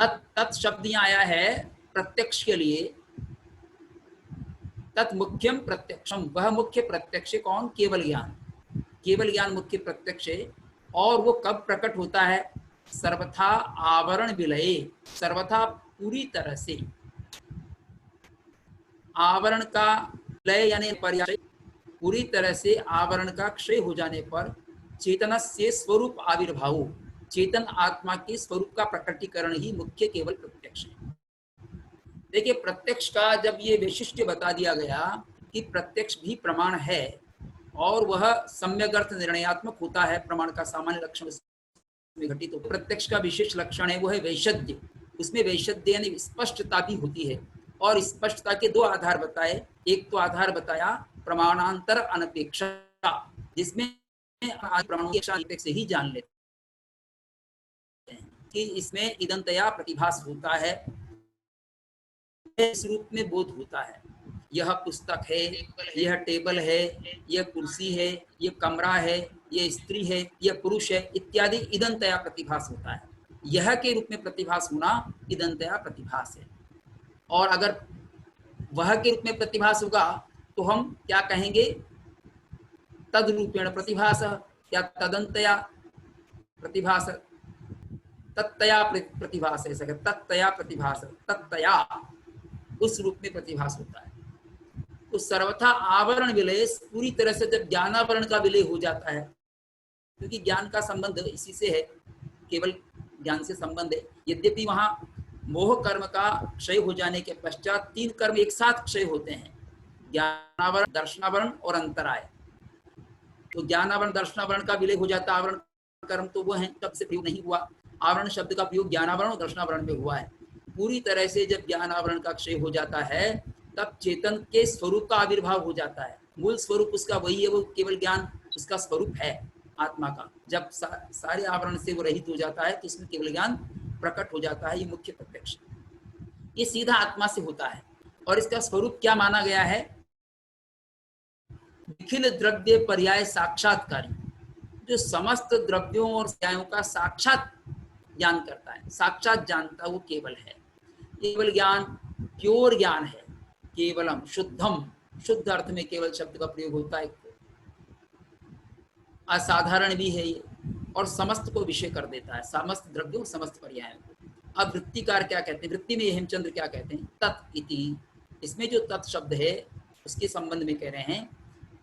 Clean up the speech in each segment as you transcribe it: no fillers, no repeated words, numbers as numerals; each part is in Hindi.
तत् शब्द यहाँ आया है प्रत्यक्ष के लिए। तत् मुख्यम प्रत्यक्षम, वह मुख्य प्रत्यक्ष कौन? केवल ज्ञान। केवल ज्ञान मुख्य प्रत्यक्ष है। और वो कब प्रकट होता है? सर्वथा आवरण विलये, सर्वथा पूरी तरह से। आवरण का लय यानी पर्याय, पूरी तरह से आवरण का क्षय हो जाने पर चेतन से स्वरूप आविर्भाव, चेतन आत्मा के स्वरूप का प्रकटीकरण ही मुख्य केवल प्रत्यक्ष है। देखिए, प्रत्यक्ष का जब ये वैशिष्ट्य बता दिया गया कि प्रत्यक्ष भी प्रमाण है और वह सम्यक अर्थ निर्णयात्मक होता है, प्रमाण का सामान्य लक्षण में घटित, तो प्रत्यक्ष का विशेष लक्षण है वो है वैशद्य। उसमें वैशद्य यानी स्पष्टता भी होती है। और स्पष्टता के दो आधार बताए। एक तो आधार बताया प्रमाणांतर अनपेक्षा, जिसमें प्रमाणों की अपेक्षा से ही जान लेते हैं कि इसमें इदंतया प्रतिभास होता है, इस रूप में बोध होता है। यह पुस्तक है, यह टेबल है, यह कुर्सी है, यह कमरा है, यह स्त्री है, यह पुरुष है इत्यादि इदंतया प्रतिभास होता है। यह के रूप में प्रतिभास होना इदंतया प्रतिभास है। और अगर वह के रूप में प्रतिभास होगा तो हम क्या कहेंगे? तद रूपेण प्रतिभास या तदंतया प्रतिभास, तत्तया प्रतिभास है, तत्तया प्रतिभास, तत्तया उस रूप में प्रतिभास होता है। तो सर्वथा आवरण विलय, पूरी तरह से जब ज्ञानावरण का विलय हो जाता है, क्योंकि ज्ञान का संबंध इसी से है, केवल ज्ञान से संबंध है। यद्यपि वहां मोह कर्म का क्षय हो जाने के पश्चात तीन कर्म एक साथ क्षय होते हैं, ज्ञानावरण, दर्शनावरण और अंतराय। तो ज्ञानावरण दर्शनावरण का विलय हो जाता है। आवरण कर्म तो वो है तब से प्रयोग नहीं हुआ, आवरण शब्द का प्रयोग ज्ञानावरण और दर्शनावरण में हुआ है। पूरी तरह से जब ज्ञानावरण का क्षय हो जाता है तब चेतन के स्वरूप का आविर्भाव हो जाता है। मूल स्वरूप उसका वही है, वो केवल ज्ञान उसका स्वरूप है आत्मा का। जब सारे आवरण से वो रहित हो जाता है तो उसमें केवल ज्ञान प्रकट हो जाता है। ये मुख्य प्रत्यक्ष, ये सीधा आत्मा से होता है। और इसका स्वरूप क्या माना गया है? निखिल द्रव्य पर्याय साक्षात्कारी, जो समस्त द्रव्यों और पर्यायों का साक्षात ज्ञान करता है, साक्षात जानता, वो केवल है। केवल ज्ञान प्योर ज्ञान है, केवलम शुद्धम, शुद्ध अर्थ में केवल शब्द का प्रयोग होता है। असाधारण भी है ये, और समस्त को विषय कर देता है, समस्त द्रव्यों समस्त पर्यायों को। अब वृत्तिकार क्या कहते हैं? वृत्ति में हेमचंद्र क्या कहते हैं? तत् इति, इसमें जो तत् शब्द है उसके संबंध में कह रहे हैं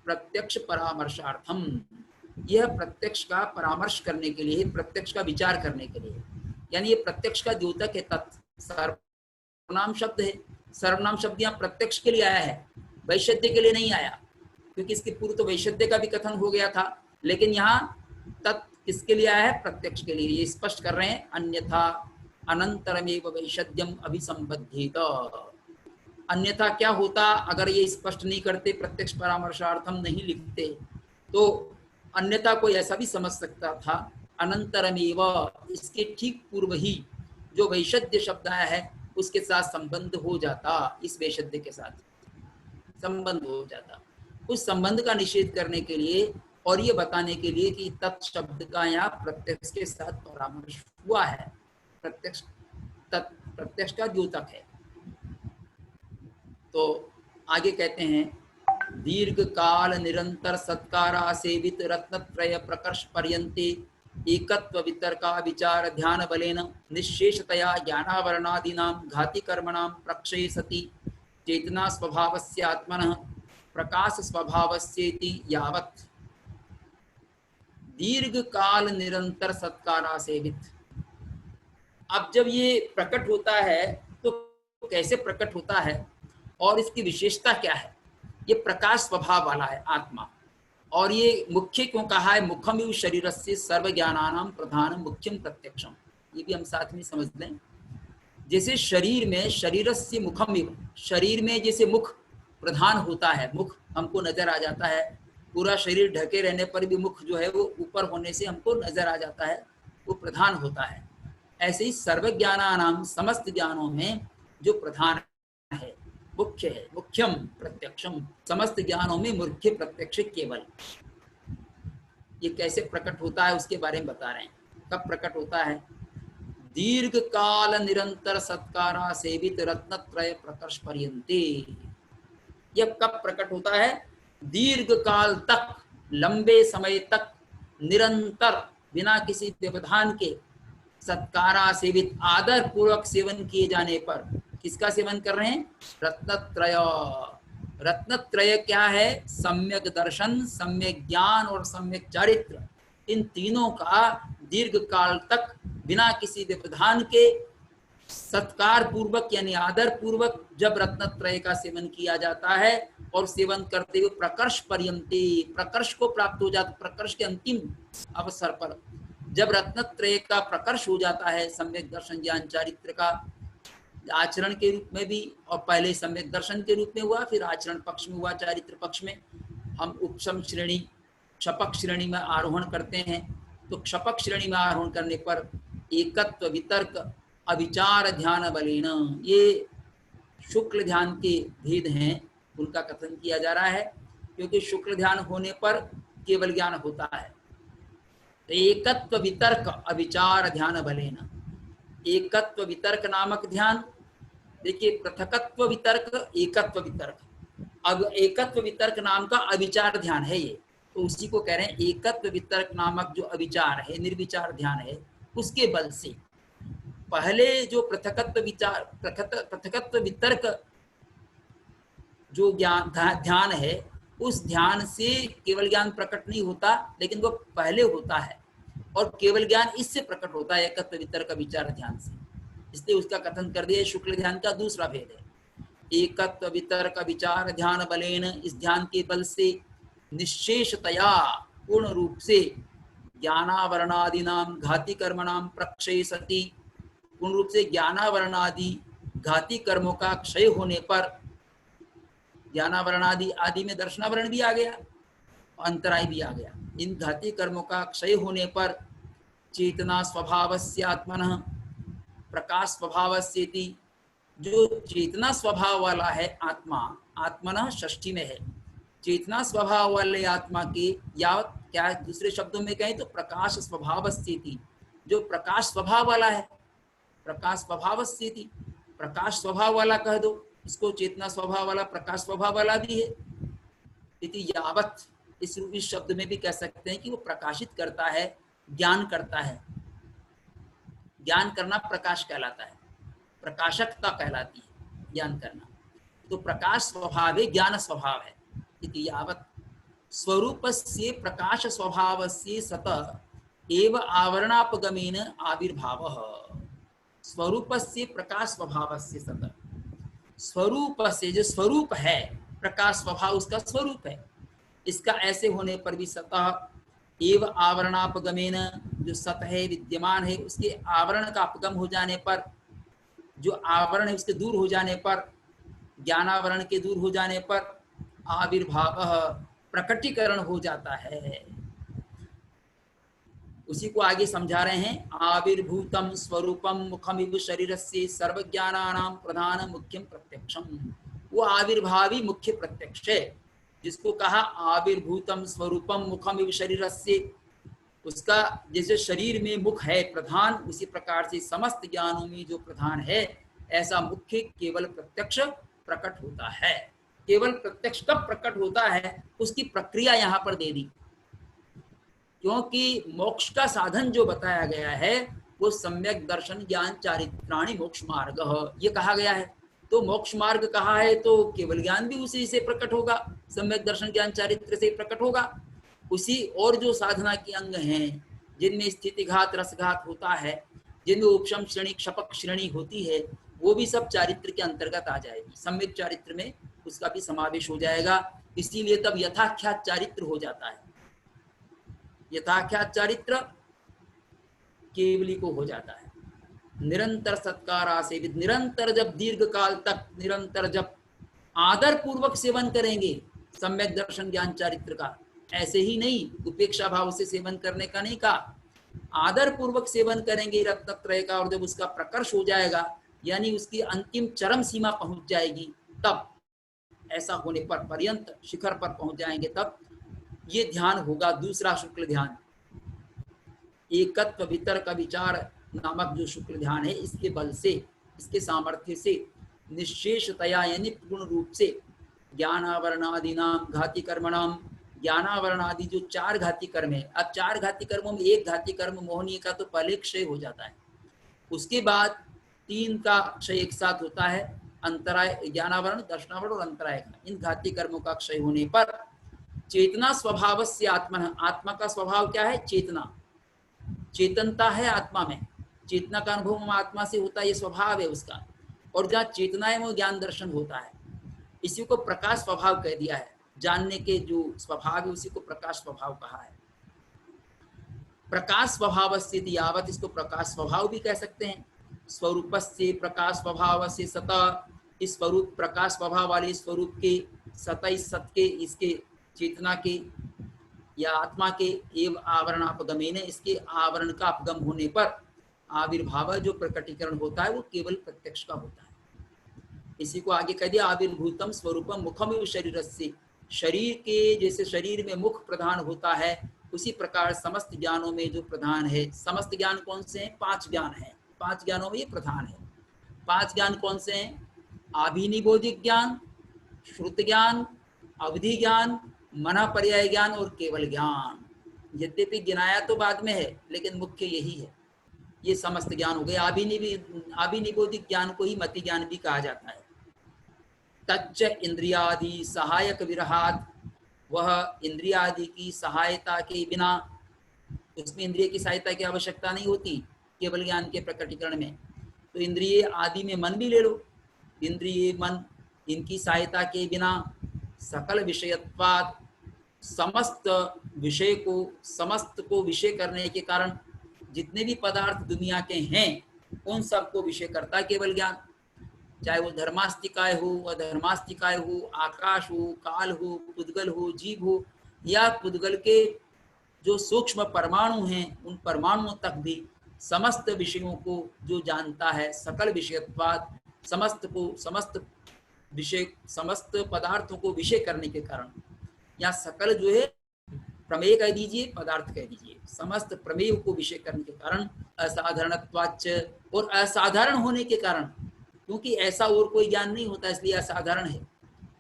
प्रत्यक्ष परामर्शार्थम, यह प्रत्यक्ष का परामर्श करने के लिए, प्रत्यक्ष का विचार करने के लिए। यानी ये प्रत्यक्ष का द्योतक है। तत् सर्वनाम शब्द है। सर्वनाम शब्द यहाँ प्रत्यक्ष के लिए आया है, वैशद्य के लिए नहीं आया, क्योंकि इसके पूर्व तो वैशद्य का भी कथन हो गया था। लेकिन यहाँ तत् किसके लिए आया है? प्रत्यक्ष के लिए। ये स्पष्ट कर रहे हैं, अन्यथा अनंतरमेव वैशद्यम अभिसंबध्येत। अन्यथा क्या होता अगर ये स्पष्ट नहीं करते, प्रत्यक्ष परामर्शार्थम नहीं लिखते, तो अन्यथा कोई ऐसा भी समझ सकता था अनंतरमेव, इसके ठीक पूर्व ही जो वैशद्य शब्द आया है उसके साथ संबंध हो जाता, इस वैशद्य के साथ संबंध हो जाता। उस संबंध का निषेध करने के लिए और ये बताने के लिए कि तत् शब्द का यहाँ प्रत्यक्ष के साथ परामर्श हुआ है। प्रत्यक्ष प्रत्यक्ष का द्योतक है। तो आगे कहते हैं, दीर्घ काल निरंतर सत्कारा सेवित रत्नत्रय प्रकर्ष पर्यन्ते एकत्व वितर्का विचार ध्यान बलेन निश्शेषतया ज्ञानावरणादीनां घाति कर्मणां प्रक्षये सति चेतना स्वभावस्य आत्मनः प्रकाश स्वभावस्येति यावत् दीर्घ काल निरंतर सत्कारा सेवित। अब जब ये प्रकट होता है तो कैसे प्रकट होता है और इसकी विशेषता क्या है? ये प्रकाश स्वभाव वाला है आत्मा। और ये मुख्य क्यों कहा है? मुखमिव शरीरस्य सर्व ज्ञानानां प्रधानम मुख्यम प्रत्यक्षम। ये भी हम साथ में समझ लें। जैसे शरीर में शरीरस्य मुखमिव, शरीर में जैसे मुख प्रधान होता है, मुख हमको नजर आ जाता है, पूरा शरीर ढके रहने पर भी मुख जो है वो ऊपर होने से हमको नजर आ जाता है, वो प्रधान होता है। ऐसे ही सर्व ज्ञानानाम, समस्त ज्ञानों में जो प्रधान है, मुख्य है, मुख्यम प्रत्यक्षम, समस्त ज्ञानों में मुख्य प्रत्यक्ष केवल। ये कैसे प्रकट होता है उसके बारे में बता रहे हैं। कब प्रकट होता है? दीर्घ काल निरंतर सत्कारा सेवित रत्नत्रय प्रकर्ष पर्यंते। यह कब प्रकट होता है? दीर्घ काल तक, लंबे समय तक, निरंतर, बिना किसी व्यवधान के, सत्कारा सेवित, आदर पूर्वक सेवन किए जाने पर। किसका सेवन कर रहे हैं? रत्नत्रय। रत्नत्रय क्या है? सम्यक दर्शन, सम्यक ज्ञान और सम्यक चारित्र। इन तीनों का दीर्घ काल तक बिना किसी व्यवधान के सत्कार पूर्वक यानी आदर पूर्वक जब रत्नत्रय का सेवन किया जाता है और सेवन करते हुए प्रकर्ष पर्यंते, प्रकर्ष को प्राप्त हो जाता, प्रकर्ष के अंतिम अवसर पर जब रत्नत्रय का प्रकर्ष हो जाता है, सम्यक दर्शन ज्ञान चारित्र का आचरण के रूप में भी, और पहले सम्यक दर्शन के रूप में हुआ, फिर आचरण पक्ष में हुआ, चारित्र पक्ष में। हम उपशम श्रेणी, क्षपक श्रेणी में आरोहण करते हैं। तो क्षपक श्रेणी में आरोहण करने पर एकत्व, वितर्क, अविचार ध्यान बलेन, ये शुक्ल ध्यान के भेद हैं, उनका कथन किया जा रहा है। क्योंकि शुक्ल ध्यान होने पर केवल ज्ञान होता है। तो एकत्व वितर्क अविचार ध्यान बलेन, एकत्व वितर्क नामक ध्यान। देखिए, पृथकत्व वितर्क, एकत्व वितर्क। अब एकत्व वितर्क नाम का अविचार ध्यान है ये, तो उसी को कह रहे हैं एकत्व वितर्क नामक जो अविचार है, निर्विचार ध्यान है, उसके बल से पहले जो पृथकत्व विचार, पृथकत्व वितर्क जो ज्ञान ध्यान है, उस ध्यान से केवल ज्ञान प्रकट नहीं होता, लेकिन वो पहले होता है, और केवल ज्ञान इससे प्रकट होता है, एकत्व वितर्क विचार ध्यान से। इसलिए उसका कथन कर दिया शुक्ल ध्यान का दूसरा भेद है। एकत्व वितर्क विचार ध्यान बलेन, इस ध्यान के बल से निश्शेषतया, पूर्ण रूप से, ज्ञानावरणादि नाम घाती कर्मणाम प्रक्षेपति, पूर्ण रूप से ज्ञानावरणादि घाती कर्मों का क्षय होने पर, ज्ञानावरणादि आदि में दर्शनावरण भी आ गया, अंतराय भी आ गया, इन घाती कर्मों का क्षय होने पर चेतना स्वभावस्य आत्मनः प्रकाश स्वभावस्येति, जो चेतना स्वभाव वाला है आत्मा, आत्मनः षष्ठी में है, चेतना स्वभाव वाले आत्मा के यावत, क्या दूसरे शब्दों में कहें तो प्रकाश स्वभावस्येति, जो प्रकाश स्वभाव वाला है, प्रकाश स्वभावस्येति, प्रकाश स्वभाव वाला कह दो इसको, चेतना स्वभाव वाला, प्रकाश स्वभाव वाला भी है। इति यावत, इस शब्द में भी कह सकते हैं कि वो प्रकाशित करता है, ज्ञान करता है। ज्ञान करना प्रकाश कहलाता है, प्रकाशकता कहलाती है ज्ञान करना। तो प्रकाश स्वभाव है, ज्ञान स्वभाव है। इति यावत स्वरूपस्य प्रकाश स्वभावस्य सत एव आवरणापगमेन आविर्भावः, स्वरूपस्य प्रकाश स्वभावस्य सत, स्वरूप से, जो स्वरूप है, प्रकाश स्वभाव उसका स्वरूप है, इसका ऐसे होने पर भी सतः एव आवरणापगमेन, जो सत है, विद्यमान है, उसके आवरण का अपगम हो जाने पर, जो आवरण है उसके दूर हो जाने पर, ज्ञानावरण के दूर हो जाने पर आविर्भाव, प्रकटीकरण हो जाता है। उसी को आगे समझा रहे हैं, आविर्भूतम स्वरूपम मुखमिव शरीरस्य सर्वज्ञानानां प्रधान मुख्यम प्रत्यक्षम, वो आविर्भावी मुख्य प्रत्यक्ष है, जिसको कहा आविर्भूतम स्वरूपम मुखमिव शरीरस्य, उसका जैसे शरीर में मुख है प्रधान, उसी प्रकार से समस्त ज्ञानों में जो प्रधान है, ऐसा मुख्य केवल प्रत्यक्ष प्रकट होता है। केवल प्रत्यक्ष कब प्रकट होता है, उसकी प्रक्रिया यहाँ पर दे दी, क्योंकि मोक्ष का साधन जो बताया गया है वो सम्यक दर्शन ज्ञान चारित्राणि मोक्ष मार्ग, ये कहा गया है। तो मोक्ष मार्ग कहा है तो केवल ज्ञान भी उसी से प्रकट होगा, सम्यक दर्शन ज्ञान चारित्र से प्रकट होगा। उसी और जो साधना के अंग हैं, जिनमें स्थितिघात रसघात होता है, जिनमें उपशम श्रेणी क्षपक श्रेणी होती है, वो भी सब चारित्र के अंतर्गत आ जाएगी, सम्यक चारित्र में उसका भी समावेश हो जाएगा। इसीलिए तब यथाख्यात चारित्र हो जाता है, यथाख्यात चारित्र केवली को हो जाता है। निरंतर सत्कारा सेवित, निरंतर जब दीर्घ काल तक, निरंतर जब आदर पूर्वक सेवन करेंगे सम्यक दर्शन ज्ञान चारित्र का, ऐसे ही नहीं उपेक्षा भाव से सेवन करने का नहीं कहा, आदर पूर्वक सेवन करेंगे रत्नत्रय का, और जब उसका प्रकर्ष हो जाएगा यानी उसकी अंतिम चरम सीमा पहुंच जाएगी, तब ऐसा होने पर पर्यंत शिखर पर पहुंच जाएंगे, तब ये ध्यान होगा दूसरा शुक्ल ध्यान, एकत्व वितर्क विचार नामक जो शुक्ल ध्यान है, इसके बल से, इसके सामर्थ्य से निश्शेषतया यानी पूर्ण रूप से ज्ञानावरणादि नाम घाती कर्मणाम, ज्ञानावरणादि जो 4 घाती कर्म है, अब 4 घाती कर्मों में एक घाती कर्म मोहनीय का तो पहले क्षय हो जाता है, उसके बाद 3 का क्षय एक साथ होता है, अंतराय, ज्ञानावरण, दर्शनावरण और अंतराय का। इन घाती कर्मों का क्षय होने पर चेतना स्वभाव से आत्मा, आत्मा का स्वभाव क्या है? चेतना, चेतनता है आत्मा में, चेतना का अनुभव आत्मा से होता है, ये स्वभाव है उसका। और जहाँ चेतना है वो ज्ञान दर्शन होता है, इसी को प्रकाश स्वभाव कह दिया है। जानने के जो स्वभाव है उसी को प्रकाश स्वभाव कहा है। प्रकाश स्वभाव से यावत, इसको प्रकाश स्वभाव भी कह सकते हैं। स्वरूप से प्रकाश स्वभाव से सतः, इस स्वरूप प्रकाश स्वभाव वाले स्वरूप के सतः, इस सत के, इसके चेतना के या आत्मा के एवं आवरण अपगमेन, इसके आवरण का अपगम होने पर आविर्भाव जो प्रकटीकरण होता है वो केवल प्रत्यक्ष का होता है। इसी को आगे कह दिया आविर्भूतम स्वरूपम मुखम शरीर से, शरीर के जैसे शरीर में मुख प्रधान होता है उसी प्रकार समस्त ज्ञानों में जो प्रधान है, समस्त ज्ञान कौन से हैं? 5 ज्ञान हैं, 5 ज्ञानों में ये प्रधान है। 5 ज्ञान कौन से हैं? आभिनिबोधिक ज्ञान, श्रुत ज्ञान, अवधि ज्ञान, मना पर्याय ज्ञान और केवल ज्ञान। यद्यपि गिनाया तो बाद में है लेकिन मुख्य यही है। ये समस्त ज्ञान हो गए। आभिनिबोधिक ज्ञान को ही मति ज्ञान भी कहा जाता है। तच्च इंद्रियादि सहायक विरहात, वह इंद्रियादि की सहायता के बिना, उसमें इंद्रिय की सहायता की आवश्यकता नहीं होती केवल ज्ञान के प्रकटीकरण में। तो इंद्रिय आदि में मन भी ले लो, इंद्रिय मन इनकी सहायता के बिना सकल विषयत्वात्, समस्त विषय को, समस्त को विषय करने के कारण जितने भी पदार्थ दुनिया के हैं उन सबको विषय करता केवल ज्ञान। चाहे वो धर्मास्तिकाय हो, अधर्मास्तिकाय हो, आकाश हो, काल हो, पुद्गल हो, जीव हो, या पुद्गल के जो सूक्ष्म परमाणु हैं उन परमाणुओं तक भी समस्त विषयों को जो जानता है, सकल विषयत्वात्, समस्त को, समस्त विषय, समस्त पदार्थों को विषय करने के कारण, या सकल जो है प्रमेय कह दीजिए, पदार्थ कह दीजिए, समस्त प्रमेय को विषय करने के कारण असाधारणत्वाच्च, और असाधारण होने के कारण, क्योंकि ऐसा और कोई ज्ञान नहीं होता इसलिए असाधारण है,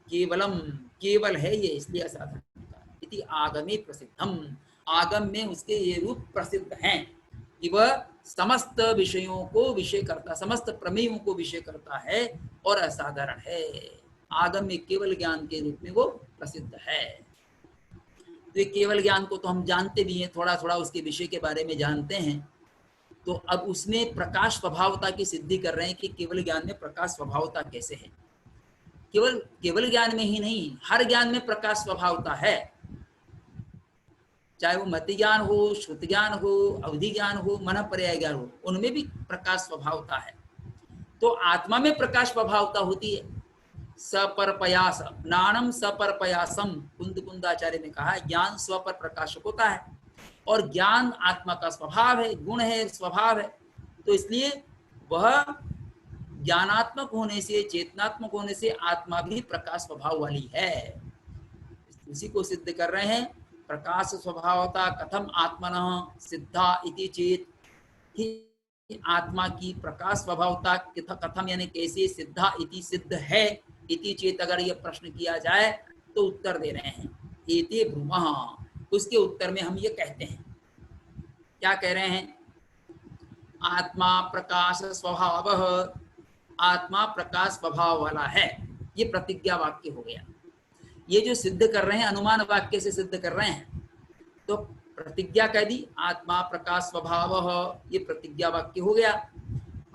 केवलम, केवल है ये इसलिए असाधारण। इति आगमे प्रसिद्धम, आगम में उसके ये रूप प्रसिद्ध हैं कि वह समस्त विषयों को विषय करता, समस्त प्रमेयों को विषय करता है और असाधारण है। आगम में केवल ज्ञान के रूप में वो प्रसिद्ध है। तो केवल ज्ञान को तो हम जानते भी हैं, थोड़ा थोड़ा उसके विषय के बारे में जानते हैं। तो अब उसमें प्रकाश स्वभावता की सिद्धि कर रहे हैं कि केवल ज्ञान में प्रकाश स्वभावता कैसे है। केवल ज्ञान में ही नहीं, हर ज्ञान में प्रकाश स्वभावता है, चाहे वो मति ज्ञान हो, श्रुत ज्ञान हो, अवधि ज्ञान हो, मन पर्याय ज्ञान हो, उनमें भी प्रकाश स्वभावता है। तो आत्मा में प्रकाश स्वभावता होती है। सपरपयास, ज्ञानम सपरपयासम, कुंद कुंदाचार्य ने कहा ज्ञान स्व पर प्रकाशक होता है और ज्ञान आत्मा का स्वभाव है, गुण है, स्वभाव है। तो इसलिए वह ज्ञानात्मक होने से, चेतनात्मक होने से आत्मा भी प्रकाश स्वभाव वाली है। उसी को सिद्ध कर रहे हैं। प्रकाश स्वभावता कथम आत्मनः सिद्धा इति चेत, कि आत्मा की प्रकाश स्वभावता कथम यानी कैसे सिद्धा इति सिद्ध है, इति चेत अगर यह प्रश्न किया जाए तो उत्तर दे रहे हैं एते ब्रूमः, उसके उत्तर में हम ये कहते हैं, क्या कह रहे हैं? आत्मा प्रकाश स्वभाव, आत्मा प्रकाश स्वभाव वाला है। ये प्रतिज्ञा वाक्य हो गया। ये जो सिद्ध कर रहे हैं अनुमान वाक्य से सिद्ध कर रहे हैं, तो प्रतिज्ञा कह दी आत्मा प्रकाश स्वभाव, ये प्रतिज्ञा वाक्य हो गया।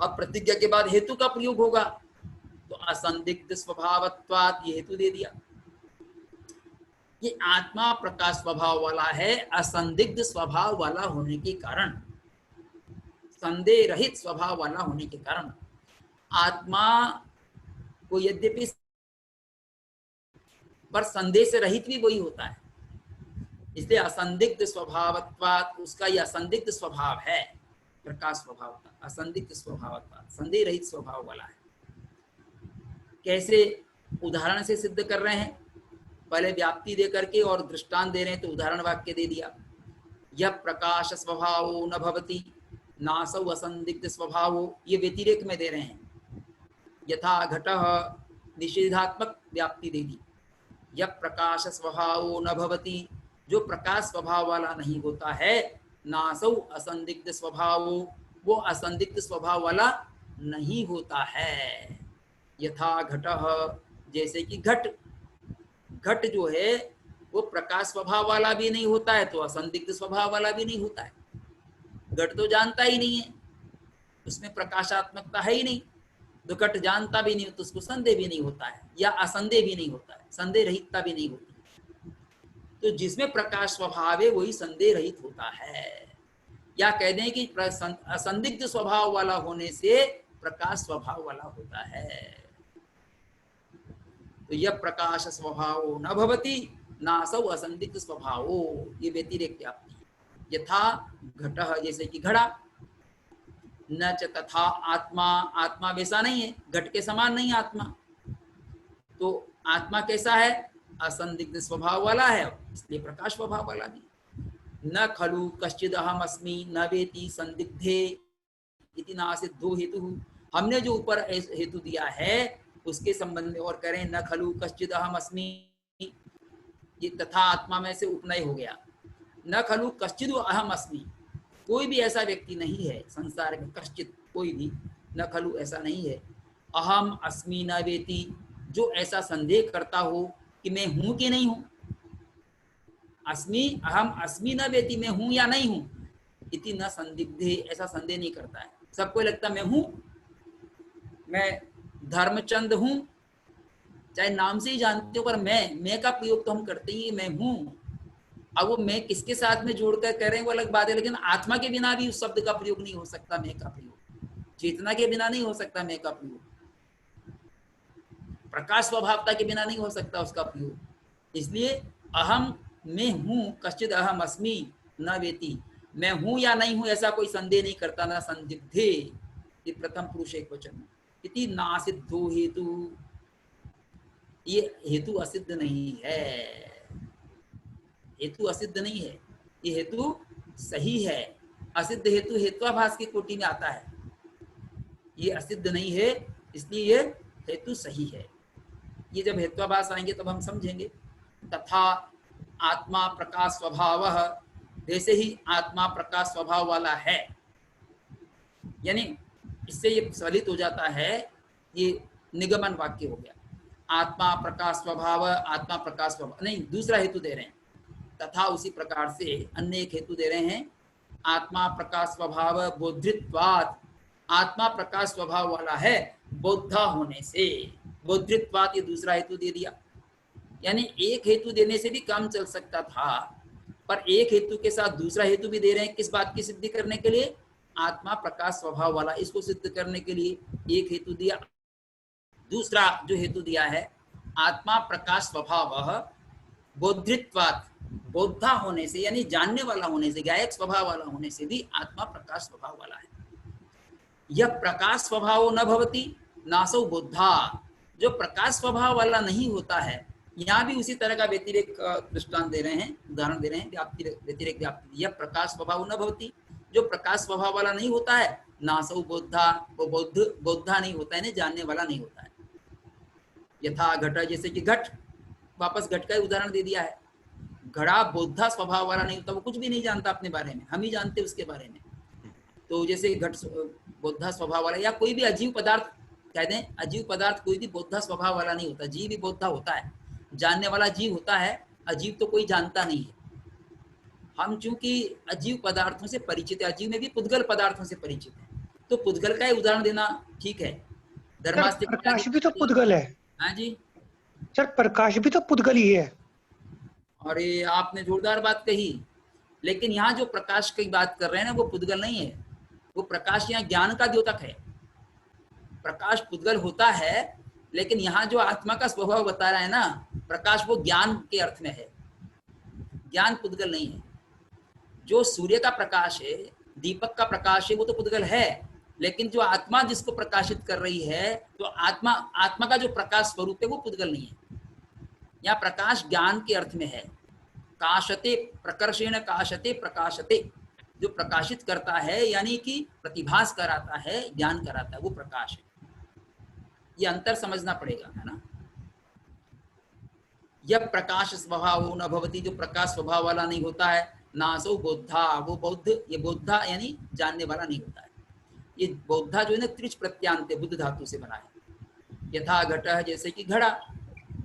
अब प्रतिज्ञा के बाद हेतु का प्रयोग होगा, तो असंदिग्ध स्वभावत्वात्, ये हेतु दे दिया। ये आत्मा प्रकाश स्वभाव वाला है असंदिग्ध स्वभाव वाला होने के कारण, संदेह रहित स्वभाव वाला होने के कारण। आत्मा को यद्यपि पर संदेह से रहित भी वही होता है, इसलिए असंदिग्ध स्वभावत्वात्, उसका यह असंदिग्ध स्वभाव है, प्रकाश स्वभाव का असंदिग्ध स्वभावत्वात्, संदेह रहित स्वभाव वाला है। कैसे? उदाहरण से सिद्ध कर रहे हैं, पहले व्याप्ति दे करके और दृष्टांत दे रहे हैं, तो उदाहरण वाक्य दे दिया। यह प्रकाश स्वभावो न भवति नासौ असंदिग्ध स्वभावो, ये व्यतिरेक में दे रहे हैं। यथा घटः निषेधात्मक व्याप्ति दे दी। यह प्रकाश स्वभावो न भवति, जो प्रकाश स्वभाव वाला नहीं होता है, नासौ असंदिग्ध स्वभावो, वो असंदिग्ध स्वभाव वाला नहीं होता है। यथा घटः, जैसे कि घट, घट जो है वो प्रकाश स्वभाव वाला भी नहीं होता है तो असंदिग्ध स्वभाव वाला भी नहीं होता है। घट तो जानता ही नहीं है, उसमें प्रकाशात्मकता है ही नहीं, तो घट जानता भी नहीं तो उसको संदेह भी नहीं होता है, या असंदेह भी नहीं होता है, संदेह रहितता भी नहीं होती। तो जिसमें प्रकाश स्वभाव है वही संदेह रहित होता है। या कह दें कि असंदिग्ध स्वभाव वाला होने से प्रकाश स्वभाव वाला होता है। तो यह प्रकाश स्वभावो न भवति नासौ असंदिग्ध स्वभावो, ये व्यतिरेक व्याप्ति। यथा घटः, जैसे कि घड़ा, न च तथा आत्मा, आत्मा वैसा नहीं है, घट के समान नहीं आत्मा। तो आत्मा कैसा है? असंदिग्ध स्वभाव वाला है, इसलिए प्रकाश स्वभाव वाला भी। न खलु कश्चिद अहम अस्मि न वेति संदिग्धे इति नासिद्धो हेतु। हमने जो ऊपर हेतु दिया है उसके संबंध में और करें, न खलु कश्चिद अहम अस्मि, ये तथा आत्मा में से उपनय हो गया। न खलु कश्चिद अहम अस्मि, कोई भी ऐसा व्यक्ति नहीं है संसार में, कश्चित कोई भी, न खलु ऐसा नहीं है, अहम अस्मि न वेति, जो ऐसा संदेह करता हो कि मैं हूं कि नहीं हूं। अस्मि, अहम अस्मि न वेति, मैं हूं या नहीं हूं, इति न संदिग्धे, ऐसा संदेह नहीं करता है। सबको लगता मैं हूं, मैं धर्मचंद हूं, चाहे नाम से ही जानते हो, पर मैं का प्रयोग तो हम करते ही, मैं हूं। अब वो मैं किसके साथ में जोड़कर कह रहे हैं वो अलग बात है, लेकिन आत्मा के बिना भी उस शब्द का प्रयोग नहीं हो सकता, मैं का प्रयोग, चेतना के बिना नहीं हो सकता मैं का प्रयोग, प्रकाश स्वभावता के बिना नहीं हो सकता उसका प्रयोग। इसलिए अहम, मैं हूं, कश्चिद अहम अस्मि न वेति, मैं हूं या नहीं हूं ऐसा कोई संदेह नहीं करता, ना संदिग्धे, ये प्रथम पुरुष एक वचन। इति नासिद्धो हेतु, ये हेतु असिद्ध नहीं है, हेतु असिद्ध नहीं है, ये हेतु सही है। असिद्ध हेतु हेत्वाभास की कोटि में आता है, ये असिद्ध नहीं है, इसलिए ये हेतु सही है। ये जब हेत्वाभास आएंगे तब हम समझेंगे। तथा आत्मा प्रकाश स्वभाव, वैसे ही आत्मा प्रकाश स्वभाव वाला है, यानी इससे ये फलित हो जाता है, ये निगमन वाक्य हो गया। आत्मा प्रकाश स्वभाव, आत्मा प्रकाश स्वभाव नहीं, दूसरा हेतु दे रहे हैं। तथा उसी प्रकार से अन्य एक हेतु दे रहे हैं, आत्मा प्रकाश स्वभाव बोधित्वात्, आत्मा प्रकाश स्वभाव वाला है बोधा होने से, बोधित्वात् ये दूसरा हेतु दे दिया। यानी एक हेतु देने से भी काम चल सकता था, पर एक हेतु के साथ दूसरा हेतु भी दे रहे हैं। किस बात की सिद्धि करने के लिए? आत्मा प्रकाश स्वभाव वाला, इसको सिद्ध करने के लिए एक हेतु दिया। दूसरा जो हेतु दिया है, आत्मा प्रकाश स्वभाव बोधित्वात्, बोधा होने से यानी जानने वाला होने से, गायक स्वभाव वाला होने से भी आत्मा प्रकाश स्वभाव वाला है। यह प्रकाश स्वभाव न भवति नासौ बोधा, जो प्रकाश स्वभाव वाला नहीं होता है, यहाँ भी उसी तरह का व्यतिरेक दृष्टांत दे रहे हैं, उदाहरण दे रहे हैं, व्याप्ति व्यतिरेक व्याप्ति। यह प्रकाश स्वभाव न भवति, जो प्रकाश स्वभाव वाला नहीं होता है, नासौ बोधा, वो बोधा नहीं होता है, जानने वाला नहीं होता है। यथा घट, जैसे कि घट, वापस घट का उदाहरण दे दिया है। घड़ा बोधा स्वभाव वाला नहीं होता, वो कुछ भी नहीं जानता अपने बारे में, हम ही जानते उसके बारे में। तो जैसे घट बोधा स्वभाव वाला, या कोई भी अजीव पदार्थ कह दें, अजीव पदार्थ कोई भी बोधा स्वभाव वाला नहीं होता, जीव भी बोधा होता है, जानने वाला जीव होता है, अजीव तो कोई जानता नहीं है। हम चूंकि अजीव पदार्थों से परिचित है, अजीव में भी पुद्गल पदार्थों से परिचित है, तो पुद्गल का उदाहरण देना ठीक है। धर्मास्तिक प्रकाश भी तो पुद्गल है। हाँ जी सर, प्रकाश भी तो पुद्गल ही है। अरे आपने जोरदार बात कही, लेकिन यहाँ जो प्रकाश की बात कर रहे हैं ना, वो पुद्गल नहीं है, वो प्रकाश यहाँ ज्ञान का द्योतक है। प्रकाश पुद्गल होता है, लेकिन यहाँ जो आत्मा का स्वभाव बता रहा है ना, प्रकाश वो ज्ञान के अर्थ में है, ज्ञान पुद्गल नहीं है। जो सूर्य का प्रकाश है, दीपक का प्रकाश है, वो तो पुद्गल है, लेकिन जो आत्मा जिसको प्रकाशित कर रही है, तो आत्मा का जो प्रकाश स्वरूप है वो पुद्गल नहीं है। यहाँ प्रकाश ज्ञान के अर्थ में है। काशते प्रकर्षेण काशते प्रकाशते, जो प्रकाशित करता है यानी कि प्रतिभास कराता है, ज्ञान कराता है, वो प्रकाश है। ये अंतर समझना पड़ेगा, है ना। यह प्रकाश स्वभाव न भवती, जो प्रकाश स्वभाव वाला नहीं होता है, नासो बोधा, वो बौद्ध, ये बोधा यानी जानने वाला नहीं होता है। ये बौद्धा जो है ना त्रिच प्रत्यांत बुद्ध धातु से बना है। यथा घट, जैसे कि घड़ा,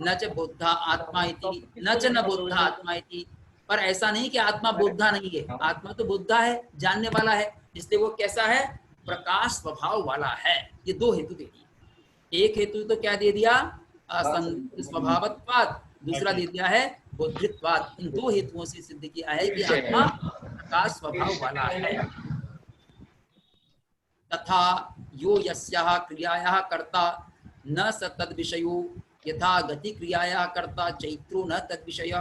न च बोधा आत्मा इति, न च न बोधा आत्मा इति। पर ऐसा नहीं कि आत्मा बोधा नहीं है, आत्मा तो बोधा है, जानने वाला है, इसलिए वो कैसा है, प्रकाश स्वभाव वाला है। ये दो हेतु दे दिए। एक हेतु तो क्या दे दिया, स्वभावत्वात्, दूसरा दे दिया है बोधित्वात्। इन दो हेतुओं से सिद्ध किया है कि आत्मा प्रकाश स्वभाव वाला है। तथा यो यस्याः क्रियायाः कर्ता न स तद विषयो, यथा गति क्रियायाः कर्ता चैत्रो न तद विषय,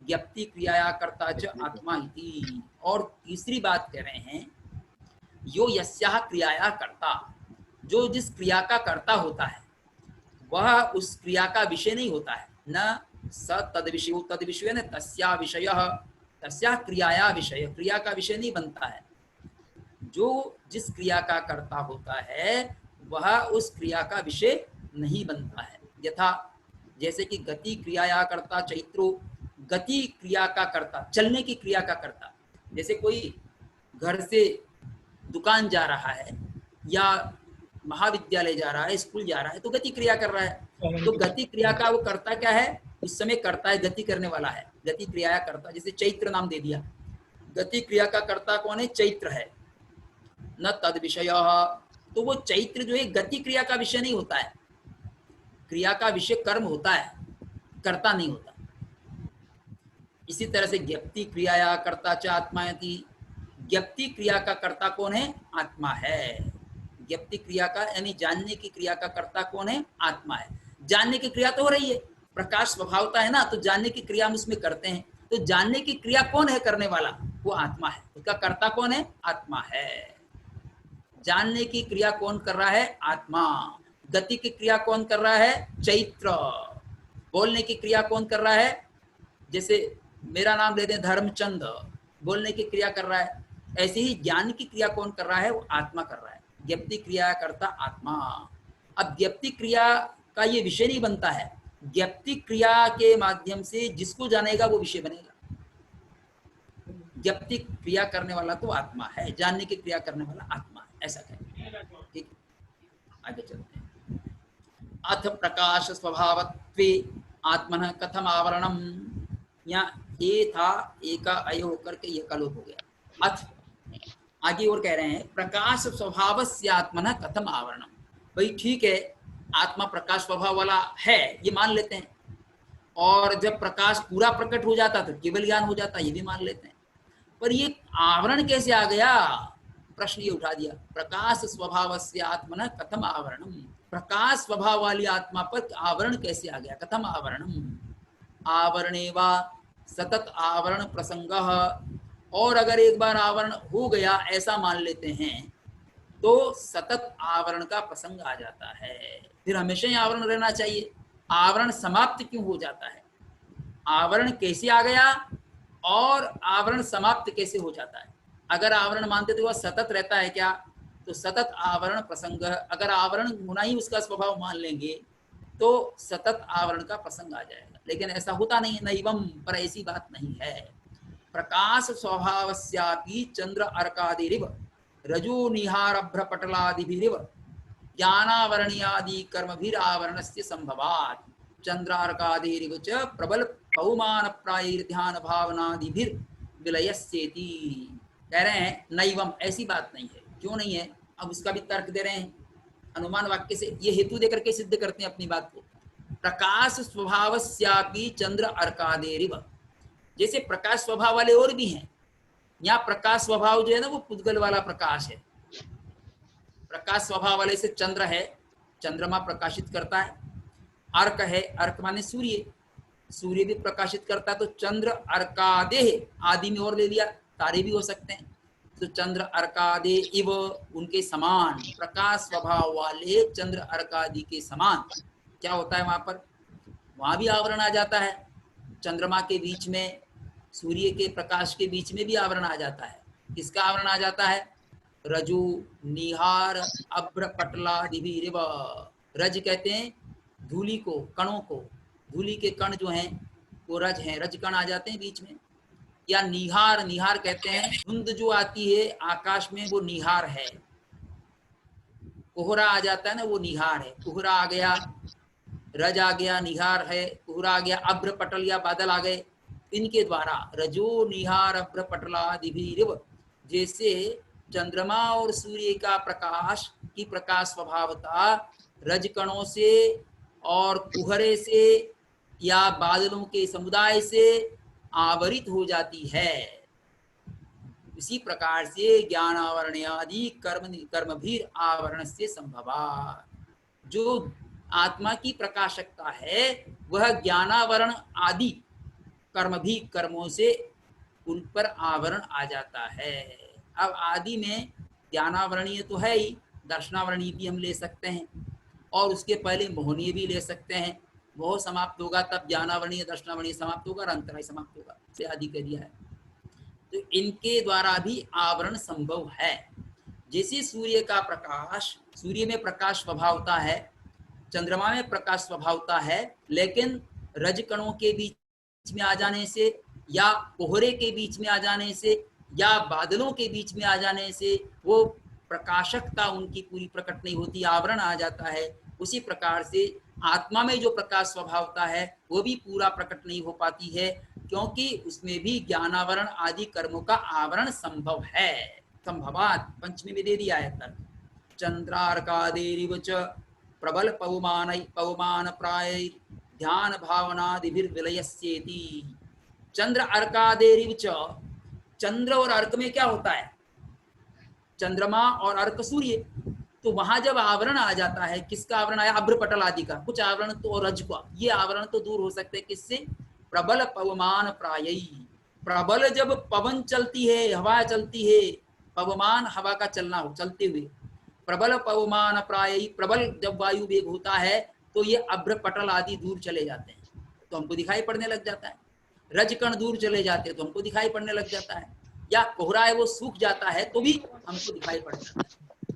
ज्ञप्ति क्रियायाः कर्ता च आत्मा इति। और तीसरी बात कह रहे हैं, यो यस्याः क्रियायाः कर्ता, जो जिस क्रिया का कर्ता होता है वह उस क्रिया का विषय नहीं होता है। न स तद विषय, तद विषय न तस्या विषय, तस्या क्रियाया विषय, क्रिया का विषय नहीं बनता है। जो जिस क्रिया का कर्ता होता है वह उस क्रिया का विषय नहीं बनता है। यथा जैसे कि गति क्रियाया कर्ता चैत्रो, गति क्रिया का कर्ता, चलने की क्रिया का कर्ता। जैसे कोई घर से दुकान जा रहा है या महाविद्यालय जा रहा है, स्कूल जा रहा है, तो गति क्रिया कर रहा है। तो गति क्रिया का वो करता क्या है, उस समय करता है, गति करने वाला है, गति क्रिया करता। जैसे चैत्र नाम दे दिया, गति क्रिया का कर्ता कौन है, चैत्र है। न तद विषय, तो वो चैत्र जो है गति क्रिया का विषय नहीं होता है, क्रिया का विषय कर्म होता है, कर्ता नहीं होता। इसी तरह से ज्ञप्ति क्रियाया कर्ता च आत्मायति, ज्ञप्ति क्रिया का कर्ता कौन है, आत्मा है। ज्ञप्ति क्रिया का यानी जानने की क्रिया का कर्ता कौन है, आत्मा है। जानने की क्रिया तो हो रही है, प्रकाश स्वभावता है ना, तो जानने की क्रिया हम उसमें करते हैं। तो जानने की क्रिया कौन है करने वाला, वो आत्मा है। उसका कर्ता कौन है, आत्मा है। जानने की क्रिया कौन कर रहा है, आत्मा। गति की क्रिया कौन कर रहा है, चैत्र। बोलने की क्रिया कौन कर रहा है, जैसे मेरा नाम लेते हैं धर्मचंद, बोलने की क्रिया कर रहा है। ऐसे ही ज्ञान की क्रिया कौन कर रहा है, वो आत्मा कर रहा है। ज्ञप्ति क्रिया करता आत्मा। अब ज्ञप्ति क्रिया का ये विषय नहीं बनता है, ज्ञप्ति क्रिया के माध्यम से जिसको जानेगा वो विषय बनेगा। ज्ञप्ति क्रिया करने वाला तो आत्मा है, जानने की क्रिया करने वाला आत्मा है, ऐसा कहें। ठीक, आगे चलते हैं। अथ प्रकाश स्वभावत्वे आत्मन कथम आवरणम, यहाँ ये था एका अय होकर के ये कल हो गया। अथ आगे और कह रहे हैं, प्रकाश स्वभाव से आत्मन कथम आवरणम। भाई ठीक है, आत्मा प्रकाश स्वभाव वाला है, ये मान लेते हैं। और जब प्रकाश पूरा प्रकट हो जाता तो केवल ज्ञान हो जाता, ये भी मान लेते हैं। पर ये आवरण कैसे आ गया, प्रश्न ये उठा दिया। प्रकाश स्वभाव से आत्मन कथम आवरणम, प्रकाश स्वभाव वाली आत्मा पर आवरण कैसे आ गया, कथम आवरणम। आवरणे वा सतत आवरण प्रसंग, और अगर एक बार आवरण हो गया ऐसा मान लेते हैं तो सतत आवरण का प्रसंग आ जाता है। फिर हमेशा ही आवरण रहना चाहिए। आवरण समाप्त क्यों हो जाता है, आवरण कैसे आ गया और आवरण समाप्त कैसे हो जाता है। अगर आवरण मानते तो वह सतत रहता है क्या, तो सतत आवरण प्रसंग, अगर आवरण होना ही उसका स्वभाव मान लेंगे तो सतत आवरण का प्रसंग आ जाएगा। लेकिन ऐसा होता नहीं है, नैवम, पर ऐसी बात नहीं है। प्रकाश स्वभावस्यापि चंद्र अर्कादिरिव रजो निहारभ्र पटलादिभिरिव ज्ञानावरणीयादि कर्मभिरावरणस्य संभवात् चंद्रार्कादिरिव च प्रबल पौमान प्रायर ध्यान भावनादिभिर विलयस्येति। कह रहे हैं नैवम, ऐसी बात नहीं है। क्यों नहीं है, अब उसका भी तर्क दे रहे हैं। अनुमान वाक्य से ये हेतु देकर के सिद्ध करते हैं अपनी बात को। प्रकाश स्वभावस्यापि चंद्र अर्कादिरिव, जैसे प्रकाश स्वभाव वाले और भी हैं। यहाँ प्रकाश स्वभाव जो है ना वो पुद्गल वाला प्रकाश है। प्रकाश स्वभाव वाले से चंद्र है, चंद्रमा प्रकाशित करता है। अर्क है, अर्क माने सूर्य, सूर्य भी प्रकाशित करता है। तो चंद्र अर्कादेह, आदि में और ले लिया, तारे भी हो सकते हैं। तो चंद्र अर्कादे इव, उनके समान, प्रकाश स्वभाव वाले चंद्र अर्कादि के समान क्या होता है वहां पर, वहां भी आवरण आ जाता है। चंद्रमा के बीच में, सूर्य के प्रकाश के बीच में भी आवरण आ जाता है। किसका आवरण आ जाता है? रजु निहार अभ्र पटलादिभिरिव। रज कहते हैं धूलि को, कणों को, धूलि के कण जो हैं वो रज हैं, रज कण आ जाते हैं बीच में। या निहार, निहार कहते हैं धुंध जो आती है आकाश में वो निहार है। कोहरा आ जाता है ना, वो निहार है। कोहरा आ गया, रज आ गया, निहार है, कोहरा आ गया, अभ्र पटल या बादल आ गए। इनके द्वारा रजो निहार अभ्र पटलादिभिरिव, जैसे चंद्रमा और सूर्य का प्रकाश की प्रकाश स्वभावता रज कणों से और कुहरे से या बादलों के समुदाय से आवरित हो जाती है, इसी प्रकार से ज्ञानावरण्यादि कर्म भी आवरण से संभवा। जो आत्मा की प्रकाशकता है वह ज्ञानावरण आदि कर्म भी कर्मों से उन पर आवरण आ जाता है। अब आदि में ज्ञानावरणीय तो है ही, दर्शनावरणीय भी हम ले सकते हैं और उसके पहले मोहनीय भी ले सकते हैं। मोह समाप्त होगा तब ज्ञानावरणीय दर्शनावरणीय समाप्त होगा और अंतराय समाप्त होगा, से आदि कह दिया है। तो इनके द्वारा भी आवरण संभव है। जैसे सूर्य का प्रकाश, सूर्य में प्रकाश स्वभावता है, चंद्रमा में प्रकाश स्वभावता है, लेकिन रजकणों के बीच में आ जाने से या कोहरे के बीच में आ जाने से या बादलों के बीच में आ जाने से वो प्रकाशकता उनकी पूरी प्रकट नहीं होती, आवरण आ जाता है। उसी प्रकार से आत्मा में जो प्रकाश स्वभावता है वो भी पूरा प्रकट नहीं हो पाती है, क्योंकि उसमें भी ज्ञानावरण आदि कर्मों का आवरण संभव है। संभवात पंचमी में दे दिया है तर्क। चंद्रार्कादेरिव च प्रबल पवमान प्राय ध्यान भावनादिभिर्विलयस्येति। चंद्र अर्कादेरिव च, चंद्र और अर्क में क्या होता है? चंद्रमा और अर्क सूर्य। तो वहां जब आवरण आ जाता है, किसका आवरण आया? अभ्रपटल आदि का कुछ आवरण, तो रज का ये आवरण तो दूर हो सकते हैं किससे? प्रबल पवमान प्रायई। प्रबल जब पवन चलती है, हवा चलती है, पवमान हवा का चलना हो, चलते हुए प्रबल पवमान प्रायई, प्रबल जब वायु वेग होता है तो ये अभ्रपटल आदि दूर चले जाते हैं तो हमको दिखाई पड़ने लग जाता है। रजकण दूर चले जाते हैं तो हमको दिखाई पड़ने लग जाता है। या कोहरा है वो सूख जाता है तो भी हमको दिखाई पड़ जाता है।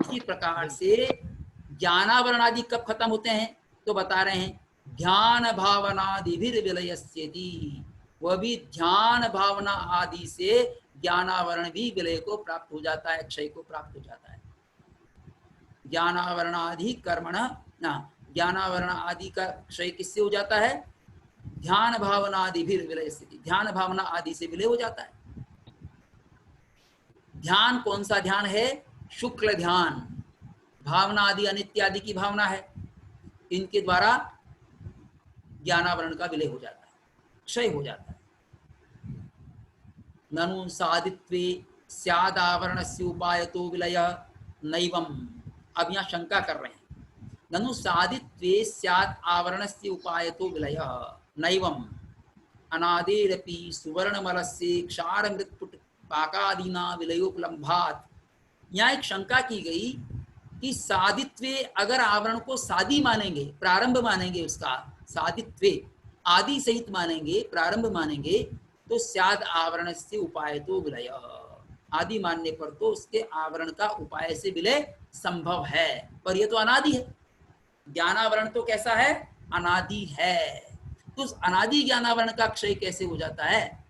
इसी प्रकार से ज्ञानावरण आदि कब खत्म होते हैं? तो बता रहे हैं ध्यान भावनादिभिर्विलयस्यति। वह भी ध्यान भावना आदि से ज्ञानावरण भी विलय को प्राप्त हो जाता है, क्षय को प्राप्त हो जाता है। ज्ञानावरणादि कर्मण ना, ज्ञानावरण आदि का क्षय किससे हो जाता है? ध्यान भावनादिभिर्विलयस्यति, ध्यान भावना आदि से विलय हो जाता है। ध्यान कौन सा ध्यान है? शुक्ल ध्यान। भावना आदि अनित्य आदि की भावना है, इनके द्वारा ज्ञानावरण का विलय हो जाता है, क्षय हो जाता है। ननु सादित्वे स्यादावरणस्य उपायतो विलय नैवम। अब यहाँ शंका कर रहे हैं, ननु सादित्वे स्याद आवरणस्य उपायतो विलय नैवम अनादेरपि सुवर्णमलस्य क्षारमृत्पुट पाकादीना विलयोपलम्भात। यहाँ एक शंका की गई कि सादित्वे, अगर आवरण को सादी मानेंगे, प्रारंभ मानेंगे, उसका सादित्वे आदि सहित मानेंगे, प्रारंभ मानेंगे, तो स्याद आवरण से उपाय तो विलय, आदि मानने पर तो उसके आवरण का उपाय से विलय संभव है। पर यह तो अनादि है। ज्ञानावरण तो कैसा है? अनादि है। तो उस अनादि ज्ञानावरण का क्षय कैसे हो जाता है?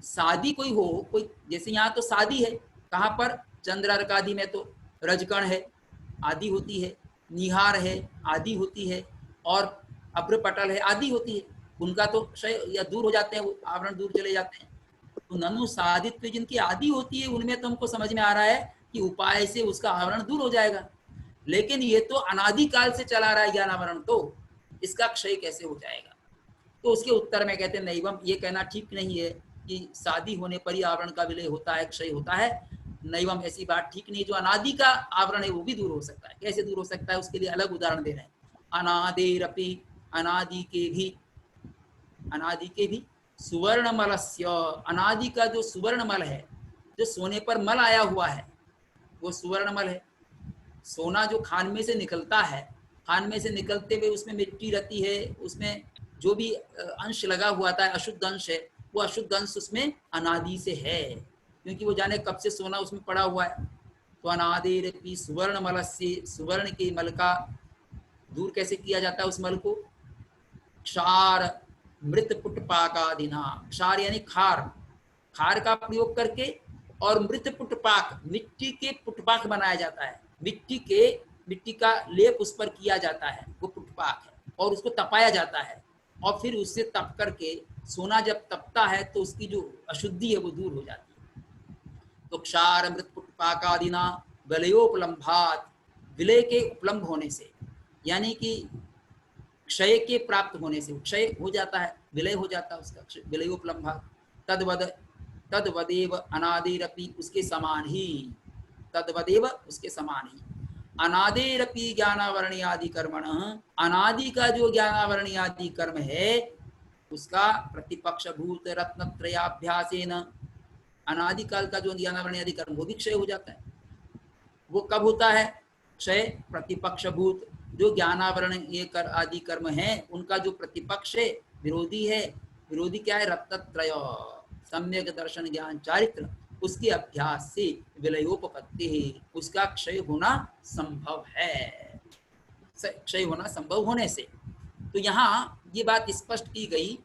सादी कोई हो, कोई जैसे यहाँ तो सादी है, कहाँ पर? चंद्र अर्क आदि में तो रजकण है, आदि होती है, निहार है, आदि होती है, और अभ्रपटल है, आदि होती है। उनका तो क्षय या दूर हो जाते हैं, वो आवरण दूर चले जाते हैं। तो ननु सादित्व जिनकी आदि होती है उनमें तो हमको समझ में आ रहा है कि उपाय से उसका आवरण दूर हो जाएगा, लेकिन ये तो अनादि काल से चला रहा है ज्ञानावरण, तो इसका क्षय कैसे हो जाएगा? तो उसके उत्तर में कहते हैं नैवम, ये कहना ठीक नहीं है कि शादी होने पर ही आवरण का विलय होता है, क्षय होता है। नैवम, ऐसी बात ठीक नहीं। जो अनादि का आवरण है वो भी दूर हो सकता है। कैसे दूर हो सकता है? उसके लिए अलग उदाहरण दे रहे हैं। अनादेरपि, अनादि के भी सुवर्णमलस्य, अनादि का जो सुवर्णमल है, जो सोने पर मल आया हुआ है वो सुवर्णमल है। सोना जो खान में से निकलता है, खान में से निकलते हुए उसमें मिट्टी रहती है, उसमें जो भी अंश लगा हुआ था, अशुद्ध अंश है, वो अशुद्ध अंश उसमें अनादि से है। क्योंकि वो जाने कब से सोना उसमें पड़ा हुआ है। तो अनादिरपि सुवर्ण मल से, सुवर्ण के मल का दूर कैसे किया जाता है उस मल को? क्षार मृत पुटपाकादिना, क्षार यानी खार, खार का प्रयोग करके, और मृत पुटपाक, मिट्टी के पुटपाक बनाया जाता है, मिट्टी का लेप उस पर किया जाता है, वो पुटपाक है, और उसको तपाया जाता है, और फिर उससे तप करके सोना जब तपता है तो उसकी जो अशुद्धि है वो दूर हो जाती है। तो क्षार मृत पुटपाकादिना विलयोपलम्भात, विलय के उपलम्भ होने से, यानी कि क्षय के प्राप्त होने से, क्षय हो जाता है, विलय हो जाता है उसका, विलयोपलम्भ। तद्वद तद्वदेव अनादिरपि, उसके समान ही, तद्वदेव उसके समान ही, अनादिरपि ज्ञानावरणी आदि कर्मण, अनादि का जो ज्ञानावरणी आदि कर्म है उसका प्रतिपक्ष भूत रत्नत्रयाभ्यासेन, अनादिकाल का जो ज्ञानावरणी आदि कर्म वो भी क्षय हो जाता है। वो कब होता है क्षय? प्रतिपक्ष भूत, जो ज्ञानावरण ये कर आदि कर्म है उनका जो प्रतिपक्ष है, विरोधी है, विरोधी क्या है? रत्नत्रय, सम्यक दर्शन ज्ञान चारित्र, उसके अभ्यास से विलयोपपत्ति, उसका क्षय होना संभव है, क्षय होना संभव होने से। तो यहाँ ये बात स्पष्ट की गई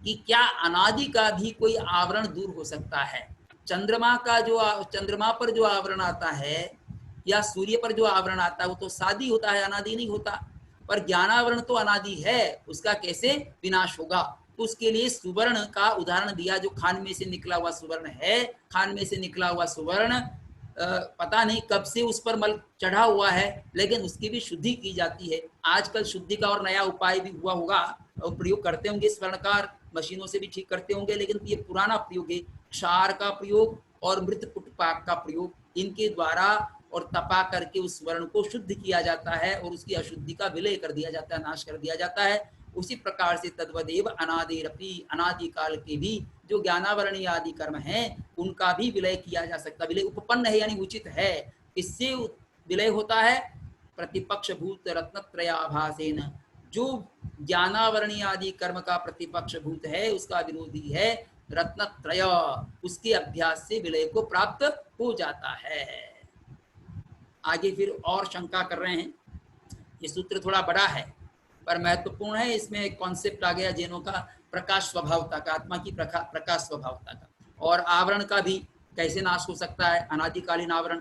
कि क्या अनादि का भी कोई आवरण दूर हो सकता है? चंद्रमा का जो, चंद्रमा पर जो आवरण आता है या सूर्य पर जो आवरण आता है वो तो सादी होता है, अनादि नहीं होता, पर ज्ञानावरण तो अनादि है, उसका कैसे विनाश होगा? तो उसके लिए सुवर्ण का उदाहरण दिया, जो खान में से निकला हुआ सुवर्ण है, खान में से निकला हुआ सुवर्ण पता नहीं कब से उस पर मल चढ़ा हुआ है, लेकिन उसकी भी शुद्धि की जाती है। आजकल शुद्धि का और नया उपाय भी हुआ होगा और प्रयोग करते होंगे स्वर्णकार, मशीनों से भी ठीक करते होंगे, लेकिन ये पुराना प्रयोग है, क्षार का प्रयोग और मृत पुटपाक का प्रयोग, इनके द्वारा और तपा करके उस स्वर्ण को शुद्ध किया जाता है और उसकी अशुद्धि का विलय कर दिया जाता है, नाश कर दिया जाता है। उसी प्रकार से तद्वदेव अनादिरपि, अनादि काल के भी जो ज्ञानावरणीय आदि कर्म हैं उनका भी विलय किया जा सकता, विलय उपपन्न है यानी उचित है। इससे विलय होता है प्रतिपक्ष भूत रत्नत्रयाभासेन, जो ज्ञानावरणीय आदि कर्म का प्रतिपक्ष भूत है, उसका विरोधी है रत्नत्रय, उसके अभ्यास से विलय को प्राप्त हो जाता है। आगे फिर और शंका कर रहे हैं, ये सूत्र थोड़ा बड़ा है पर महत्वपूर्ण है, इसमें एक कॉन्सेप्ट आ गया जैनों का प्रकाश स्वभावता का, आत्मा की प्रकाश स्वभावता का, और आवरण का भी कैसे नाश हो सकता है, अनादिकालीन आवरण।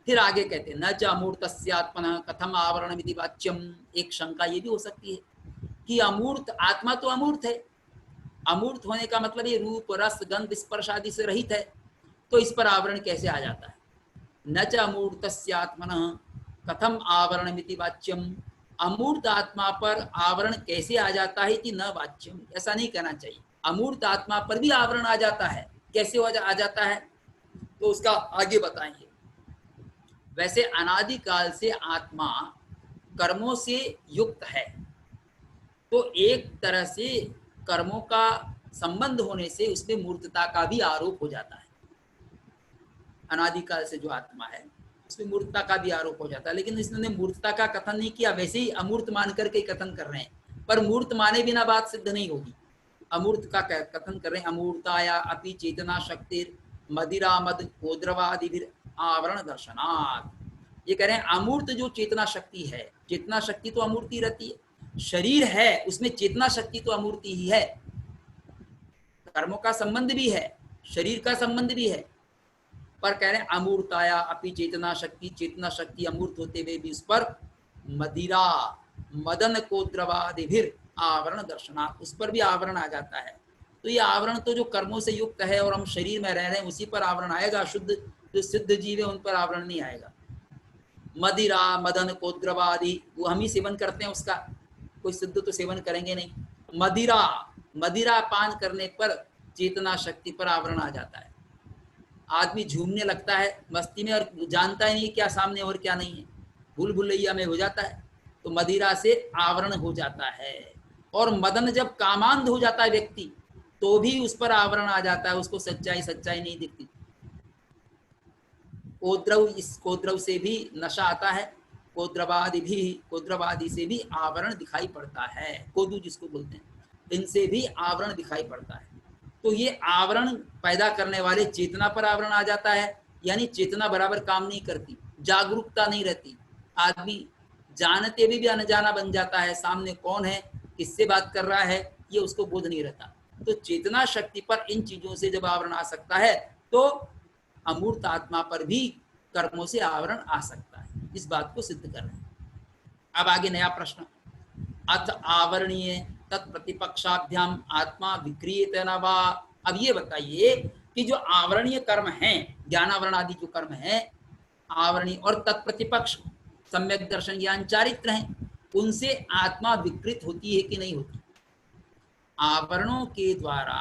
फिर आगे कहते हैं न च अमूर्तस्यात्मनः कथम आवरणमिति वाच्यम, एक शंका ये भी हो सकती है कि अमूर्त, आत्मा तो अमूर्त है, अमूर्त होने का मतलब ये रूप रस गंध स्पर्श आदि से रहित है, तो इस पर आवरण कैसे आ जाता है? न च अमूर्तस्यात्मनः कथम आवरणमिति वाच्यम, अमूर्त आत्मा पर आवरण कैसे आ जाता है कि न वाच्यम, ऐसा नहीं कहना चाहिए, अमूर्त आत्मा पर भी आवरण आ जाता है, कैसे आ जाता है तो उसका आगे बताएंगे। वैसे अनादिकाल से आत्मा कर्मों से युक्त है, तो एक तरह से कर्मों का संबंध होने से उसमें मूर्तता का भी आरोप हो जाता है। अनादिकाल से जो आत्मा है उसमें मूर्तता का भी आरोप हो जाता है, लेकिन इसने मूर्तता का कथन नहीं किया, वैसे ही अमूर्त मान करके कथन कर रहे हैं, पर मूर्त माने बिना बात सिद्ध नहीं होगी। अमूर्त का कथन कर रहे हैं, अमूर्ताया अपि चेतना शक्तिर मदिरा मद ओद्रवादि आवरण दर्शनात्, ये कह रहे हैं अमूर्त जो चेतना शक्ति है, चेतना शक्ति तो अमूर्ति रहती है, शरीर है उसमें चेतना शक्ति तो अमूर्ति ही है, कर्मों का संबंध भी है, शरीर का संबंध भी है, पर कह रहे हैं अमूर्ताया अपि चेतना शक्ति, चेतना शक्ति अमूर्त होते हुए भी उस पर मदिरा मदन को द्रवादिभिर आवरण दर्शनात्, उस पर भी आवरण आ जाता है। तो ये आवरण तो जो कर्मों से युक्त है और हम शरीर में रह रहे हैं उसी पर आवरण आएगा, शुद्ध जो सिद्ध जीव है उन पर आवरण नहीं आएगा। मदिरा मदन को द्रवादि वो हम ही सेवन करते हैं उसका, कोई सिद्ध तो सेवन करेंगे नहीं। मदिरा, मदिरा पान करने पर चेतना शक्ति पर आवरण आ जाता है, आदमी झूमने लगता है मस्ती में और जानता ही नहीं क्या सामने और क्या नहीं है, भूल भुलैया में हो जाता है, तो मदिरा से आवरण हो जाता है। और मदन जब कामांध हो जाता है व्यक्ति तो भी उस पर आवरण आ जाता है, उसको सच्चाई सच्चाई नहीं दिखती। कोद्रव, इस कोद्रव से भी नशा आता है, कोद्रवादि भी, कोद्रवादि से भी आवरण दिखाई पड़ता है, कोदू जिसको बोलते हैं, इनसे भी आवरण दिखाई पड़ता है। तो ये आवरण पैदा करने वाले चेतना पर आवरण आ जाता है, यानी चेतना बराबर काम नहीं करती, जागरूकता नहीं रहती, आदमी जानते भी अनजाना बन जाता है, सामने कौन है, किससे बात कर रहा है, ये उसको बोध नहीं रहता। तो चेतना शक्ति पर इन चीजों से जब आवरण आ सकता है तो अमूर्त आत्मा पर भी कर्मों से आवरण आ सकता है। इस बात को सिद्ध कर रहे हैं। अब आगे नया प्रश्न, अथ आवरणीय तत्प्रतिपक्षाभ्याम आत्मा विक्रियत न वा। अब ये बताइए कि जो आवरणीय कर्म हैं, ज्ञानावरण आदि जो कर्म हैं आवरणीय और तत्प्रतिपक्ष सम्यक दर्शन ज्ञान चारित्र हैं, उनसे आत्मा विकृत होती है कि नहीं होती? आवरणों के द्वारा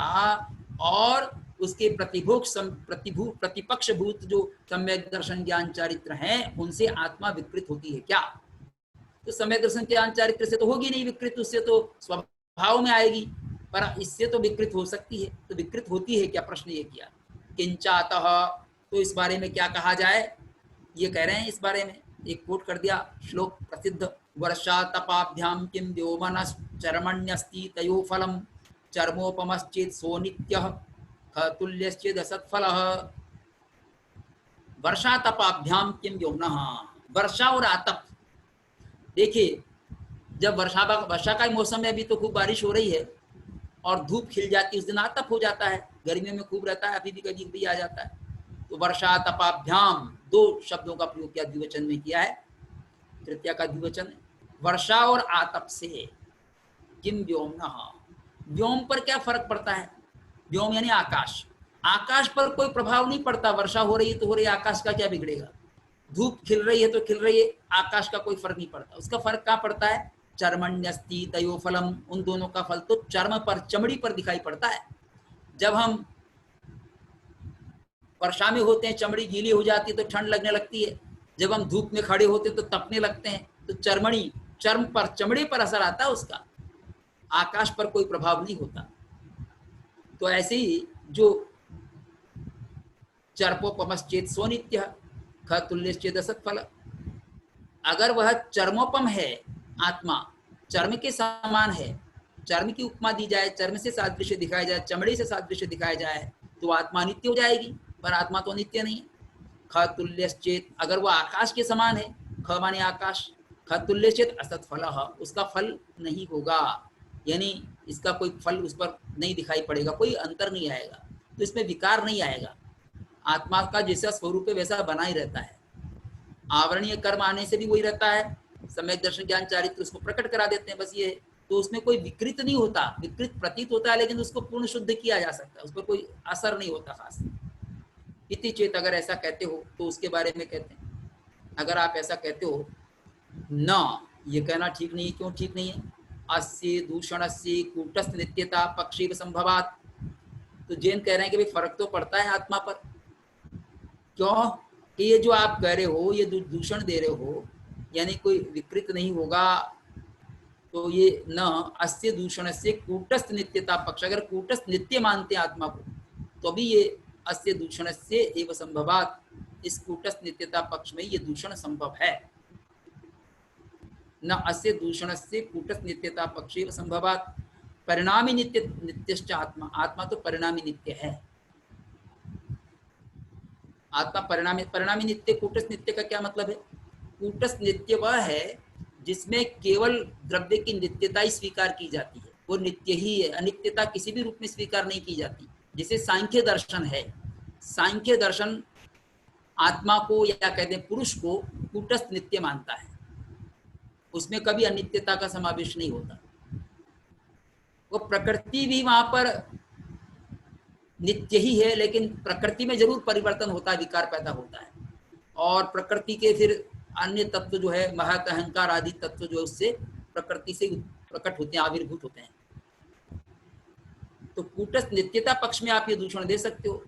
और उसके प्रतिपक्ष भूत जो सम्यक दर्शन ज्ञान चारित्र हैं, उनसे आत्मा विकृत होती है क्या? तो सम्यक दर्शन ज्ञान चारित्र से तो होगी नहीं विकृत, उससे तो स्वभाव में आएगी, पर इससे तो विकृत हो सकती है। तो विकृत होती है क्या, प्रश्न ये किया। किंचातः, तो इस बारे में क्या कहा जाए, ये कह रहे हैं इस बारे में, एक कोट कर दिया, श्लोक प्रसिद्ध, वर्षा तपाभ्याम किम व्योमनश्चर्मण्यस्ति तयो फलम चर्मोपमश्चेत सोनित्यः खतुल्यश्चेद असत्फलः। वर्षा तपाभ्याम किम व्योमनः, वर्षा और आतप। देखिए जब वर्षा का मौसम है, अभी तो खूब बारिश हो रही है और धूप खिल जाती है, उस दिन आतप हो जाता है, गर्मियों में खूब रहता है, अभी भी कभी कभी आ जाता है। तो वर्षा तपाभ्याम, दो शब्दों का प्रयोग किया, द्विवचन में किया है, तृतीया का द्विवचन है। वर्षा और आतप से किम व्योमनः, व्योम पर क्या फर्क पड़ता है? व्योम यानी आकाश, आकाश पर कोई प्रभाव नहीं पड़ता, वर्षा हो रही है तो हो रही है, आकाश का क्या बिगड़ेगा? धूप खिल रही है तो खिल रही है, आकाश का कोई फर्क नहीं पड़ता। उसका फर्क कहाँ पड़ता है? चर्मण्यस्ति तयो फलम, उन दोनों का फल तो चर्म पर, चमड़ी पर दिखाई पड़ता है। जब हम वर्षा में होते हैं, चमड़ी गीली हो जाती है तो ठंड लगने लगती है, जब हम धूप में खड़े होते हैं तो तपने लगते हैं। तो चर्म पर, चमड़े पर असर आता है उसका, आकाश पर कोई प्रभाव नहीं होता। तो ऐसे ही जो चर्पोपमश्चेत सोनित्य खतुल्यश्चेद असत्फल, अगर वह चर्मोपम है, आत्मा चर्म के समान है, चर्म की उपमा दी जाए, चर्म से सादृश्य दिखाया जाए, चमड़े से सादृश्य दिखाया जाए, तो आत्मा नित्य हो जाएगी, पर आत्मा तो नित्य नहीं है। खतुल्यश्चेत, अगर वह आकाश के समान है, ख माने आकाश, खतुल्यश्चेत असत्फल, उसका फल नहीं होगा, यानी इसका कोई फल उस पर नहीं दिखाई पड़ेगा, कोई अंतर नहीं आएगा, तो इसमें विकार नहीं आएगा, आत्मा का जैसा स्वरूप है वैसा बना ही रहता है। आवरणीय कर्म आने से भी वही रहता है, सम्यक दर्शन ज्ञान चारित्र उसको प्रकट करा देते हैं, बस ये। तो उसमें कोई विकृत नहीं होता, विकृत प्रतीत होता है लेकिन उसको पूर्ण शुद्ध किया जा सकता है, उस पर कोई असर नहीं होता खास। इति चेत, अगर ऐसा कहते हो तो उसके बारे में कहते हैं, अगर आप ऐसा कहते हो न, ये कहना ठीक नहीं। क्यों ठीक नहीं है? अस्य दूषणस्य कूटस्थ नित्यता पक्षीव संभवात। तो जैन कह रहे हैं कि भाई फर्क तो पड़ता है आत्मा पर। क्यों? कि ये जो आप कह रहे हो, ये दूषण दे रहे हो, यानी कोई विकृत नहीं होगा, तो ये न अस्य दूषण से कूटस्थ नित्यता पक्ष, अगर कूटस्थ नित्य मानते हैं आत्मा को तो भी ये अस्य दूषण से एवं संभवात, इस कूटस्थ नित्यता पक्ष में ये दूषण संभव है। न अस्य दूषण से कूटस्थ नित्यता पक्ष एवं संभवात परिणामी नित्यश्च आत्मा, आत्मा तो परिणामी नित्य है। आत्मा परिणामी नित्य, कूटस्थ नित्य का क्या मतलब है? कूटस्थ नित्य वह है जिसमें केवल द्रव्य की नित्यता ही स्वीकार की जाती है, वो नित्य ही है, अनित्यता किसी भी रूप में स्वीकार नहीं की जाती। जैसे सांख्य दर्शन है, सांख्य दर्शन आत्मा को या कहते हैं पुरुष को कूटस्थ नित्य मानता है, उसमें कभी अनित्यता का समावेश नहीं होता। वो प्रकृति भी वहां पर नित्य ही है, लेकिन प्रकृति में जरूर परिवर्तन होता है, विकार पैदा होता है, और प्रकृति के फिर अन्य तत्व जो है, महत अहंकार आदि तत्व जो है उससे प्रकृति से प्रकट होते हैं, आविर्भूत होते हैं। तो कूटस्थ नित्यता पक्ष में आप ये दूषण दे सकते हो।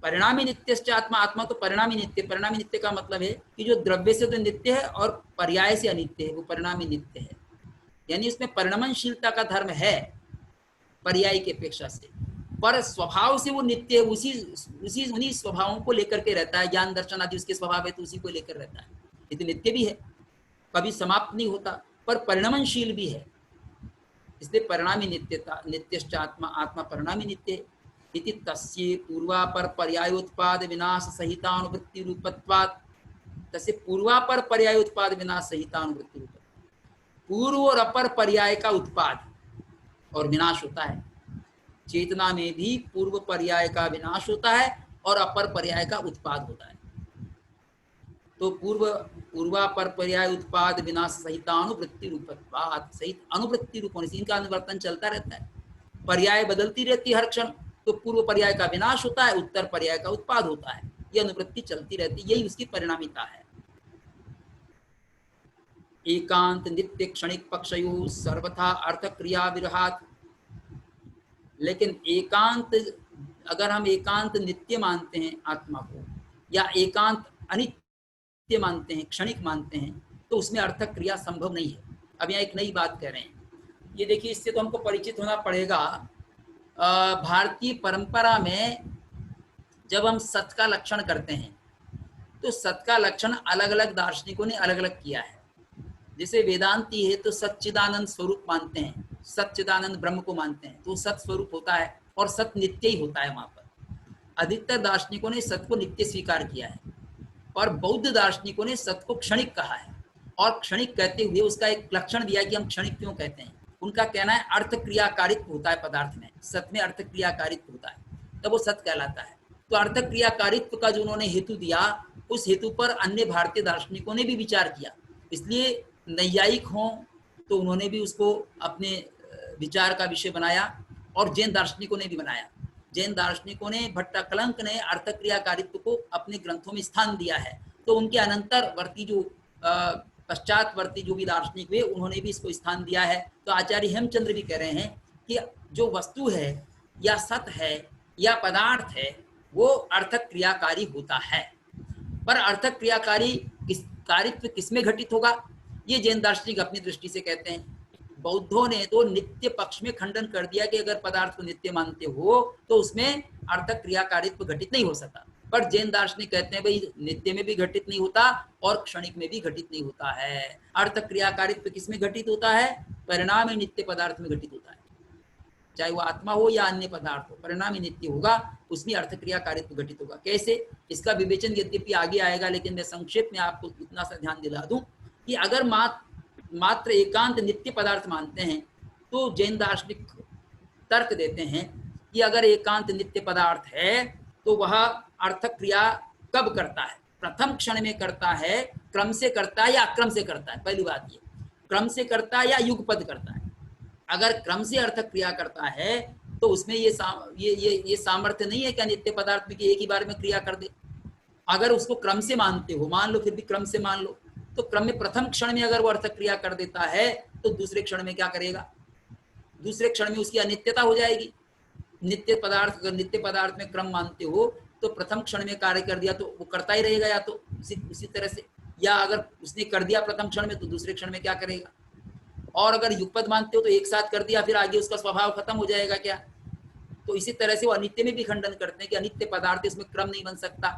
परिणामी नित्यश्च आत्मा, आत्मा तो परिणामी नित्य, परिणामी नित्य का मतलब है कि जो द्रव्य से तो नित्य है और पर्याय से अनित्य है, वो परिणामी नित्य है, यानी उसमें परिणमनशीलता का धर्म है पर्याय की अपेक्षा से, पर स्वभाव से वो नित्य है, उन्हीं स्वभावों को लेकर के रहता है। ज्ञान दर्शन आदि उसके स्वभाव है तो उसी को लेकर रहता है, ये तो नित्य भी है, कभी समाप्त नहीं होता, पर परिणमनशील भी है। इसलिए परिणामी नित्यता नित्यश्च आत्मा, आत्मा परिणामी नित्य है। इति तस्य पूर्वापर पर्यायोत्पाद विनाश सहितानुवृत्ति रूपत्वात्, तस्य पूर्वापर पर्यायोत्पाद विनाश सहितानुवृत्ति रूपत्वात्, पूर्व और अपर पर्याय का उत्पाद और विनाश होता है। चेतना में भी पूर्व पर्याय का विनाश होता है और अपर पर्याय का उत्पाद होता है। तो पूर्वापर पर्याय उत्पाद विनाश सहितानुवृत्ति रूपत्वात्, सहित अनुवृत्ति रूप होने से इनका अनुवर्तन चलता रहता है। पर्याय बदलती रहती है हर क्षण, तो पूर्व पर्याय का विनाश होता है, उत्तर पर्याय का उत्पाद होता है, यह अनुवृत्ति चलती रहती है, यही उसकी परिणामिता है। एकांत नित्य क्षणिक पक्षयोः सर्वथा अर्थ क्रिया विरहात्, लेकिन एकांत, अगर हम एकांत नित्य मानते हैं आत्मा को, या एकांत अनित्य मानते हैं, क्षणिक मानते हैं, तो उसमें अर्थ क्रिया संभव नहीं है। अब यहाँ एक नई बात कह रहे हैं, ये देखिए, इससे तो हमको परिचित होना पड़ेगा। भारतीय परंपरा में जब हम सत का लक्षण करते हैं, तो सत का लक्षण अलग अलग दार्शनिकों ने अलग अलग किया है। जैसे वेदांती है तो सच्चिदानंद स्वरूप मानते हैं, सच्चिदानंद ब्रह्म को मानते हैं, तो सत स्वरूप होता है और सत नित्य ही होता है वहां पर। अधिकतर दार्शनिकों ने सत को नित्य स्वीकार किया है, और बौद्ध दार्शनिकों ने सत को क्षणिक कहा है, और क्षणिक कहते हुए उसका एक लक्षण दिया कि हम क्षणिक क्यों कहते हैं। उनका कहना है अर्थ क्रियाकारित्व होता है पदार्थ में, सत में अर्थ क्रियाकारित्व होता है, तब वो सत कहलाता है। तो अर्थ क्रियाकारित्व का जो उन्होंने हेतु दिया, उस हेतु पर अन्य भारतीय दार्शनिकों ने भी विचार किया। इसलिए नैयायिक हों तो उन्होंने भी उसको अपने विचार का विषय बनाया, और जैन दार्शनिकों ने भी बनाया। जैन दार्शनिकों ने, भट्टाकलंक ने अर्थ क्रियाकारित्व को अपने ग्रंथों में स्थान दिया है। तो उनके अनंतरवर्ती जो पश्चातवर्ती जो भी दार्शनिक हुए, उन्होंने भी इसको स्थान दिया है। तो आचार्य हेमचंद्र भी कह रहे हैं कि जो वस्तु है या सत है या पदार्थ है, वो अर्थ क्रियाकारी होता है। पर अर्थ क्रियाकारी कारित्व किसमें घटित होगा, ये जैन दार्शनिक अपनी दृष्टि से कहते हैं। बौद्धों ने तो नित्य पक्ष में खंडन कर दिया कि अगर पदार्थ को नित्य मानते हो तो उसमें अर्थ क्रियाकारित्व घटित नहीं हो सकता। पर जैन दार्शनिक कहते हैं भाई, नित्य में भी घटित नहीं होता और क्षणिक में भी घटित नहीं होता है। अर्थ क्रियाकारित्व किसमें घटित होता है, परिणामी नित्य पदार्थ में घटित होता है। चाहे वो आत्मा हो या अन्य पदार्थ हो, परिणामी नित्य होगा, उसमें अर्थ क्रियाकारित्व घटित होगा। कैसे, इसका विवेचन यद्यपि आगे आएगा, लेकिन मैं संक्षेप में आपको इतना सा ध्यान दिला दूं कि अगर मात्र एकांत नित्य पदार्थ मानते हैं, तो जैन दार्शनिक तर्क देते हैं कि अगर एकांत नित्य पदार्थ है तो वह अर्थ क्रिया कब करता है, प्रथम क्षण में करता है, क्रम से करता है या अक्रम से करता है। पहली बात ये, क्रम से करता है या युगपद करता है। अगर क्रम से अर्थ क्रिया करता है तो उसमें ये सामर्थ्य नहीं है कि नित्य पदार्थ में कि एक ही बार में क्रिया कर दे। अगर उसको क्रम से मानते हो, मान लो, फिर भी क्रम से मान लो, तो क्रम में प्रथम क्षण में अगर वो अर्थ क्रिया कर देता है तो दूसरे क्षण में क्या करेगा, दूसरे क्षण में उसकी अनित्यता हो जाएगी। नित्य पदार्थ, अगर नित्य पदार्थ में क्रम मानते हो तो प्रथम क्षण में कार्य कर दिया तो वो करता ही रहेगा, या तो उसी तरह से, या अगर उसने कर दिया प्रथम क्षण में तो दूसरे क्षण में क्या करेगा। और अगर युगपद मानते हो तो एक साथ कर दिया, फिर आगे उसका स्वभाव खत्म हो जाएगा क्या। तो इसी तरह से वो अनित्य में भी खंडन करते हैं कि अनित्य पदार्थ इसमें क्रम नहीं बन सकता,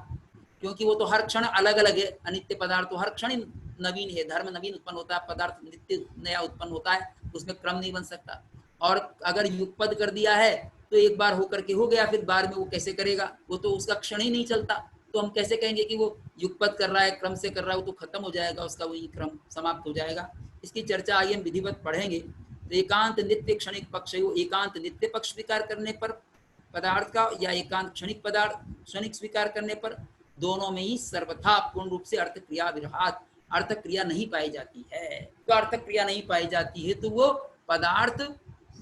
क्योंकि वो तो हर क्षण अलग अलग है। अनित्य पदार्थ तो हर क्षण नवीन है, धर्म नवीन उत्पन्न होता है, पदार्थ नित्य नया उत्पन्न होता है, उसमें क्रम नहीं बन सकता। और अगर युगपद कर दिया है तो एक बार होकर के हो गया, फिर बाद में वो कैसे करेगा, वो तो उसका क्षण ही नहीं चलता। तो हम कैसे कहेंगे कि वो युगपद कर रहा है, क्रम से कर रहा है, वो तो खत्म हो जाएगा, उसका वही क्रम समाप्त हो जाएगा। इसकी चर्चा आगे हम विधिवत पढ़ेंगे। तो एकांत नित्य क्षणिक पक्ष, एकांत नित्य पक्ष स्वीकार करने पर पदार्थ का, या एकांत क्षणिक पदार्थ क्षणिक स्वीकार करने पर, दोनों में ही सर्वथा पूर्ण रूप से अर्थ क्रिया विरहात, अर्थ क्रिया नहीं पाई जाती है। तो अर्थ क्रिया नहीं पाई जाती है तो वो पदार्थ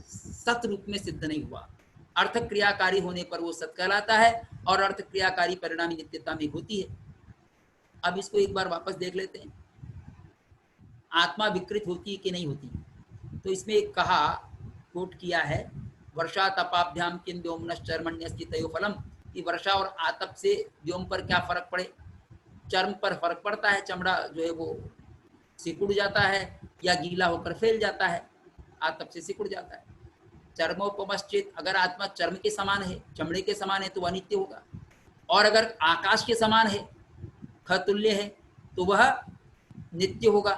सत रूप में सिद्ध नहीं हुआ। अर्थ क्रियाकारी होने पर वो सत कहलाता है, और अर्थ क्रियाकारी परिणामी नित्यता में होती है। अब इसको एक बार वापस देख लेते हैं, आत्मा विकृत होती है कि नहीं होती। तो इसमें एक कहा, कोट किया है, वर्षा तपाभ्याम किम व्योमनश्चर्मण्यस्थितयो फलम, कि वर्षा और आतप से व्योम पर क्या फर्क पड़े, चर्म पर फर्क पड़ता है, चमड़ा जो है वो सिकुड़ जाता है या गीला होकर फैल जाता है, आतप से सिकुड़ जाता है। चर्मोपमश्चित, अगर आत्मा चर्म के समान है, चमड़े के समान है तो वह नित्य होगा, और अगर आकाश के समान है, खतुल्य है, तो वह नित्य होगा,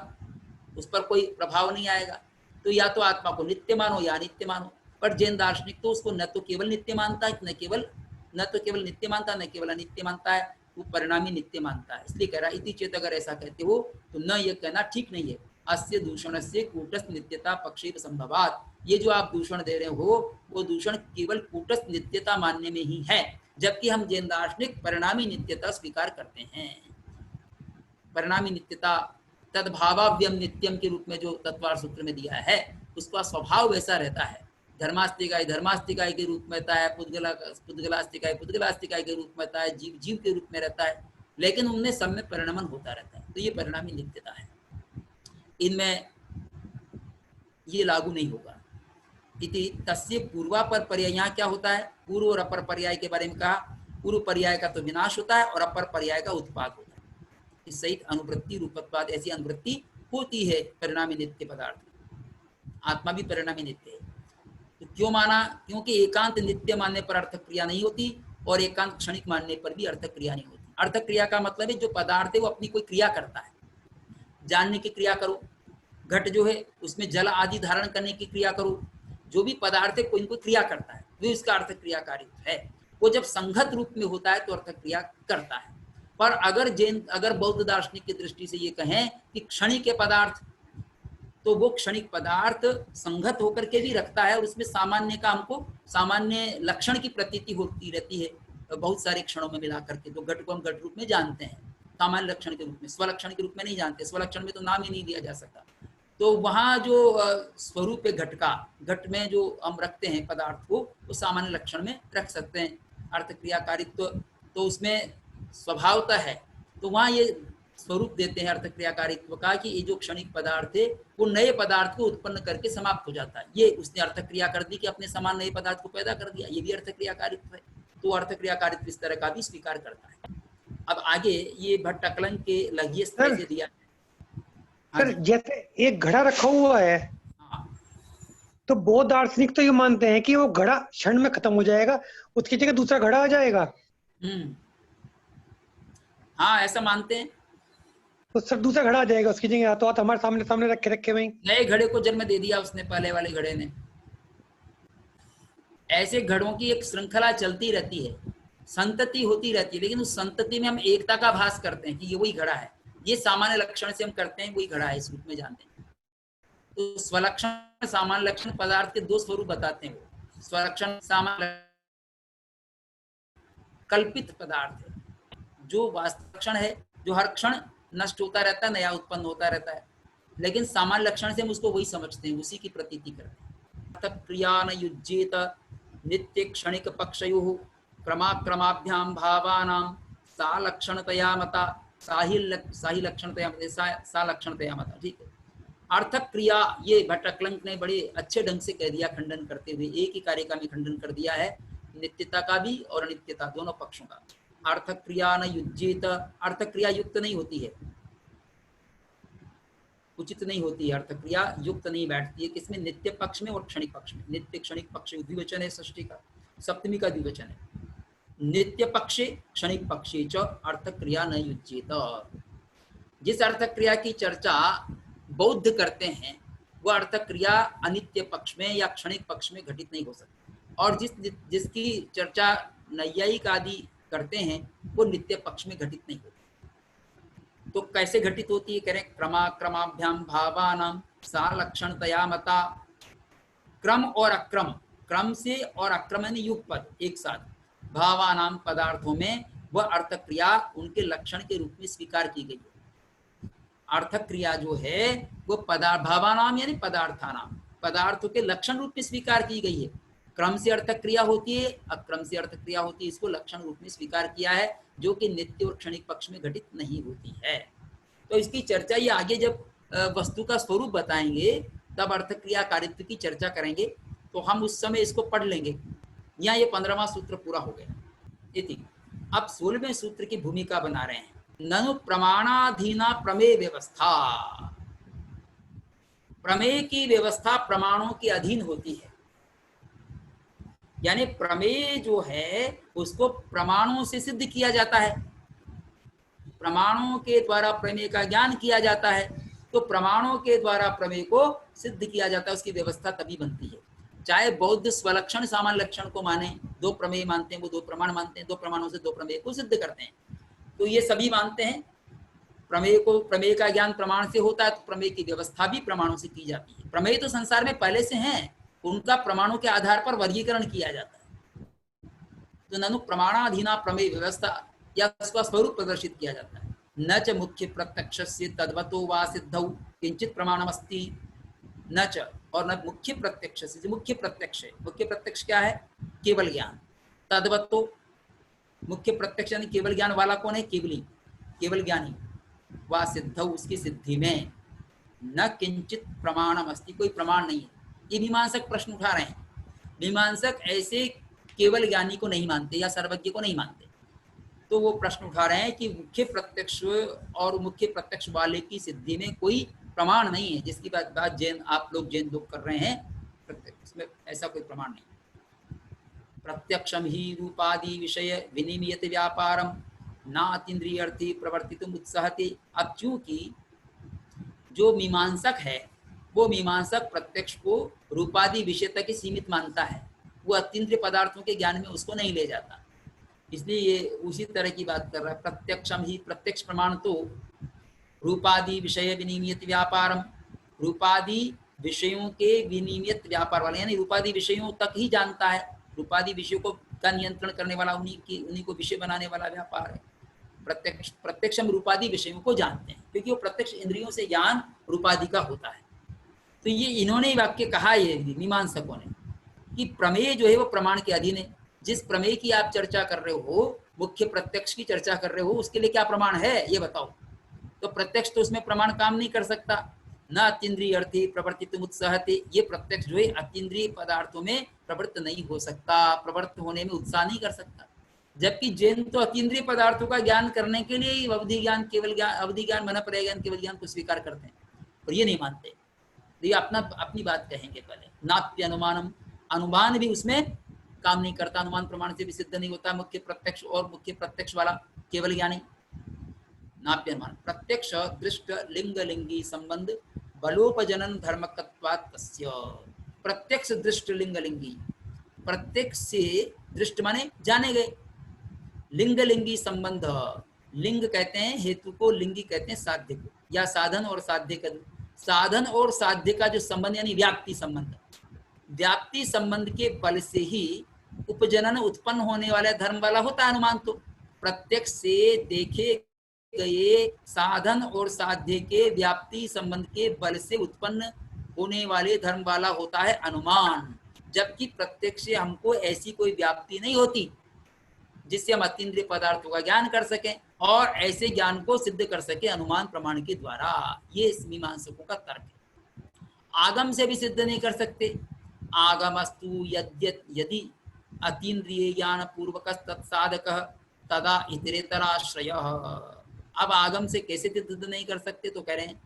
उस पर कोई प्रभाव नहीं आएगा। तो या तो आत्मा को नित्य मानो या नित्य मानो। पर जैन दार्शनिक तो उसको न तो केवल नित्य मानता है, न तो केवल नित्य मानता, न केवल अनित्य मानता है, वो परिणामी नित्य मानता है। इसलिए कह रहा है इति चेत, अगर ऐसा कहते हो तो न ये कहना ठीक नहीं है। अस्य दूषण से कूटस्थ नित्यता पक्षेप संभवात, ये जो आप दूषण दे रहे हो वो दूषण केवल कूटस्थ नित्यता मानने में ही है, जबकि हम जैन दार्शनिक परिणामी नित्यता स्वीकार करते हैं। परिणामी नित्यता तद्भावाव्यम नित्यम के रूप में जो तत्वार सूत्र में दिया है, उसका स्वभाव वैसा रहता है। धर्मास्तिकाय धर्मास्तिकाय के रूप में रहता है, पुद्गलास्तिकाय पुद्गलास्तिकाय के रूप में रहता है, जीव जीव के रूप में रहता है, लेकिन उनमें सब में परिणमन होता रहता है। तो ये परिणामी नित्यता है, इनमें ये लागू नहीं होगा। इति तस्य पूर्वापर पर्याय, यहाँ क्या होता है, पूर्व और अपर पर्याय के बारे में कहा। पूर्व पर्याय का तो विनाश होता है और अपर पर्याय का उत्पाद होता है। इस सहित अनुवृत्ति रूपत्वाद, ऐसी अनुवृत्ति होती है परिणामी नित्य पदार्थ। आत्मा भी परिणामी नित्य है। तो क्यों माना? क्योंकि एकांत नित्य मानने पर अर्थक क्रिया नहीं होती और एकांत क्षणिक मानने पर भी अर्थक क्रिया नहीं होती। अर्थक क्रिया का मतलब है जो पदार्थ है वो अपनी कोई क्रिया करता है। जानने की क्रिया करो, घट जो है उसमें जल आदि धारण करने की क्रिया करो, जो भी पदार्थ है कोई क्रिया करता है, वो इसका अर्थक क्रियाकारी है। वो जब संघत रूप में होता है तो अर्थक क्रिया करता है। पर अगर बौद्ध दार्शनिक की दृष्टि से ये कहें कि क्षणिक के पदार्थ, तो वो क्षणिक पदार्थ संगत होकर के भी रखता है और उसमें सामान्य का हमको सामान्य लक्षण की प्रतीति होती रहती है बहुत सारे क्षणों में मिला करके। तो घट को हम घट रूप में जानते हैं, सामान्य लक्षण के रूप में, स्वलक्षण के रूप में नहीं जानते। स्वलक्षण में तो नाम ही नहीं दिया जा सकता। तो वहाँ जो स्वरूप है घट का, घट में जो हम रखते हैं पदार्थ को, वो सामान्य लक्षण में रख सकते हैं। अर्थ क्रियाकारित्व तो उसमें स्वभावता है, तो वहाँ ये स्वरूप देते हैं अर्थ क्रियाकारित्व का कि ये जो क्षणिक पदार्थ है वो नए पदार्थ को उत्पन्न करके समाप्त हो जाता है। ये उसने अर्थ क्रिया कर दी कि अपने समान नए पदार्थ को पैदा कर दिया, ये भी अर्थ क्रियाकारित्व है। तो अर्थ क्रियाकारित्व इस तरह का भी स्वीकार करता है। अब आगे ये भट्ट अकलन के लघिय स्तर से दिया सर, जैसे एक घड़ा रखा हुआ है, तो बौद्ध दार्शनिक तो ये मानते हैं कि वो घड़ा क्षण में खत्म हो जाएगा, उसकी जगह दूसरा घड़ा आ जाएगा। हाँ, ऐसा मानते हैं। तो सर दूसरा घड़ा आ जाएगा उसकी जगह, तो हमारे सामने रखे वहीं नए घड़े को जन्म दे दिया उसने, पहले वाले घड़े ने। ऐसे घड़ों की एक श्रृंखला चलती रहती है, संतति होती रहती है, लेकिन उस संतति में हम एकता का भास करते हैं कि ये वही घड़ा है। ये सामान्य लक्षण से हम करते हैं वही घड़ा है, इस रूप में जानते हैं। तो स्वलक्षण सामान्य लक्षण पदार्थ के दो स्वरूप बताते हैं। वो स्वलक्षण सामान्य कल्पित पदार्थ है, जो वास्तविक लक्षण है, जो हर क्षण नष्ट होता रहता है, नया उत्पन्न होता रहता है। लेकिन सामान्य लक्षण से हम उसको वही समझते हैं, उसी की प्रतीति करते हैं। तत् क्रिया न युज्येत नित्य क्षणिक पक्षयोः क्रमाक्रमाभ्याम भावानां सा लक्षणतया मता, सा लक्षणतया मता। ठीक है, अर्थक क्रिया, ये भट्ट अकलन ने बड़े अच्छे ढंग से कह दिया, खंडन करते हुए एक ही कारिका में खंडन कर दिया है, नित्यता का भी और अनित्यता दोनों पक्षों का। अर्थक क्रिया न युज्येत, अर्थक क्रिया युक्त नहीं होती है, उचित नहीं होती है, अर्थक क्रिया युक्त नहीं बैठती है। किसमें? नित्य पक्ष में और क्षणिक पक्ष में। नित्य क्षणिक पक्ष द्विवचन है, षष्ठी का, सप्तमी का द्विवचन है। नित्य पक्षे क्षणिक पक्षे च अर्थक क्रिया न युज्येत। जिस अर्थक क्रिया की चर्चा बौद्ध करते हैं वह अर्थक क्रिया अनित्य पक्ष में या क्षणिक पक्ष में घटित नहीं हो सकती, और जिसकी चर्चा नैयायिक आदि करते हैं वो नित्य पक्ष में घटित नहीं होती। तो कैसे घटित होती है? करें क्रमाभ्याम भावानां सा लक्षणतया मता। क्रम और अक्रम, क्रम से और अक्रम यानी युगपद एक साथ, भावानां पदार्थों में वह अर्थक क्रिया उनके लक्षण के रूप में स्वीकार की गई है। अर्थक क्रिया जो है वो भावानाम यानी पदार्थानाम, पदार्थों के लक्षण रूप में स्वीकार की गई है। क्रम से अर्थक क्रिया होती है, अक्रम से अर्थक क्रिया होती है, इसको लक्षण रूप में स्वीकार किया है, जो कि नित्य और क्षणिक पक्ष में घटित नहीं होती है। तो इसकी चर्चा ये आगे जब वस्तु का स्वरूप बताएंगे तब अर्थक क्रिया कारित्व की चर्चा करेंगे, तो हम उस समय इसको पढ़ लेंगे। यहाँ ये 15वां सूत्र पूरा हो गया। इति अब 16वें सूत्र की भूमिका बना रहे हैं। ननु प्रमाणाधीना प्रमेय व्यवस्था, प्रमेय की व्यवस्था प्रमाणों के अधीन होती है। यानी प्रमेय जो है उसको प्रमाणों से सिद्ध किया जाता है, प्रमाणों के द्वारा प्रमेय का ज्ञान किया जाता है। तो प्रमाणों के द्वारा प्रमेय को सिद्ध किया जाता है, उसकी व्यवस्था तभी बनती है। चाहे बौद्ध स्वलक्षण सामान्य लक्षण को माने, दो प्रमेय मानते हैं, वो दो प्रमाण मानते हैं, दो प्रमाणों से दो प्रमेय को सिद्ध करते हैं, तो ये सभी मानते हैं। प्रमेय का ज्ञान प्रमाण से होता है, तो प्रमेय की व्यवस्था भी प्रमाणों से की जाती है। प्रमेय तो संसार में पहले से हैं, उनका प्रमाणों के आधार पर वर्गीकरण किया जाता है। तो ननु प्रमाणाधीना प्रमेय व्यवस्था या उसका स्वरूप प्रदर्शित किया जाता है। न च मुख्य प्रत्यक्ष से तद्वतो वा सिद्धौ किंचित प्रमाणमस्ति, न च और न मुख्य प्रत्यक्ष से, मुख्य प्रत्यक्ष है, मुख्य प्रत्यक्ष क्या है? केवल ज्ञान। तद्वतो मुख्य प्रत्यक्ष यानी केवल ज्ञान वाला कौन है? केवली, केवल ज्ञानी। वा सिद्धौ उसकी सिद्धि में न किंचित प्रमाणम अस्ति, कोई प्रमाण नहीं है। ये मीमांसक प्रश्न उठा रहे हैं। मीमांसक ऐसे केवल ज्ञानी को नहीं मानते या सर्वज्ञ को नहीं मानते, तो वो प्रश्न उठा रहे हैं कि मुख्य प्रत्यक्ष और मुख्य प्रत्यक्ष वाले की सिद्धि में कोई प्रमाण नहीं है, जिसकी बात जैन आप लोग जैन लोग कर रहे हैं। प्रत्यक्ष में ऐसा कोई प्रमाण नहीं। प्रत्यक्षम ही रूपादि विषय विनिमयते व्यापारम नातीन्द्रियर्थी प्रवर्तितुम उत्साहते। अब चूंकि जो मीमांसक है वो मीमांसक प्रत्यक्ष को रूपादि विषय तक ही सीमित मानता है, वो अतीन्द्रिय पदार्थों के ज्ञान में उसको नहीं ले जाता, इसलिए ये उसी तरह की बात कर रहा है। प्रत्यक्षम ही, प्रत्यक्ष प्रमाण तो रूपादि विषय विनिमयत व्यापारम, रूपादि विषयों के विनिमयत व्यापार वाले, यानी रूपादि विषयों तक ही जानता है। रूपादि विषयों को का नियंत्रण करने वाला उन्हीं को विषय बनाने वाला व्यापार है। प्रत्यक्षम रूपादि विषयों को जानते हैं, क्योंकि वो प्रत्यक्ष इंद्रियों से ज्ञान रूपादि का होता है। तो ये इन्होंने वाक्य कहा, ये मीमांसकों ने, कि प्रमेय जो है वो प्रमाण के अधीन है। जिस प्रमेय की आप चर्चा कर रहे हो, मुख्य प्रत्यक्ष की चर्चा कर रहे हो, उसके लिए क्या प्रमाण है ये बताओ। तो प्रत्यक्ष तो उसमें प्रमाण काम नहीं कर सकता। न अतीन्द्रिय अर्थी प्रवर्तितुम उत्साहते, ये प्रत्यक्ष जो है अतीन्द्रिय पदार्थों में प्रवृत्त नहीं हो सकता, प्रवृत्त होने में उत्साह नहीं कर सकता। जबकि जैन तो अतीन्द्रिय पदार्थों का ज्ञान करने के लिए अवधि ज्ञान, केवल ज्ञान, अवधि ज्ञान, मन पर्याय ज्ञान, केवल ज्ञान को स्वीकार करते हैं, और ये नहीं मानते। तो ये अपनी बात कहेंगे पहले। नाप्य अनुमानम, अनुमान भी उसमें काम नहीं करता, अनुमान प्रमाण से भी सिद्ध नहीं होता। मुख्य प्रत्यक्ष और मुख्य प्रत्यक्ष वाला केवल ज्ञानी। नाप्य अनुमान प्रत्यक्ष दृष्ट लिंग लिंगी संबंध बलोपजनन धर्मकत्वात् तस्य। प्रत्यक्ष दृष्ट लिंग लिंगी, प्रत्यक्ष से दृष्ट माने जाने गए, लिंग लिंगी संबंध, लिंग कहते हैं हेतु को, लिंगी कहते हैं साध्य को, या साधन और साध्य का, साधन और साध्य का जो संबंध यानी व्याप्ति संबंध, व्याप्ति संबंध के बल से ही उपजनन उत्पन्न होने वाला धर्म वाला होता है अनुमान। तो प्रत्यक्ष से देखे गए साधन और साध्य के व्याप्ति संबंध के बल से उत्पन्न होने वाले धर्म वाला होता है अनुमान। जबकि प्रत्यक्ष से हमको ऐसी कोई व्याप्ति नहीं होती जिससे हम अतीन्द्रिय पदार्थों का ज्ञान कर सकें और ऐसे ज्ञान को सिद्ध कर सके अनुमान प्रमाण के द्वारा। ये मीमांसकों का तर्क है। आगम से भी सिद्ध नहीं कर सकते। आगमस्तु यदि अतीन्द्रिय ज्ञान पूर्वक तत्साधक तदा इतरेतराश्रय। अब आगम से कैसे सिद्ध नहीं कर सकते, तो कह रहे हैं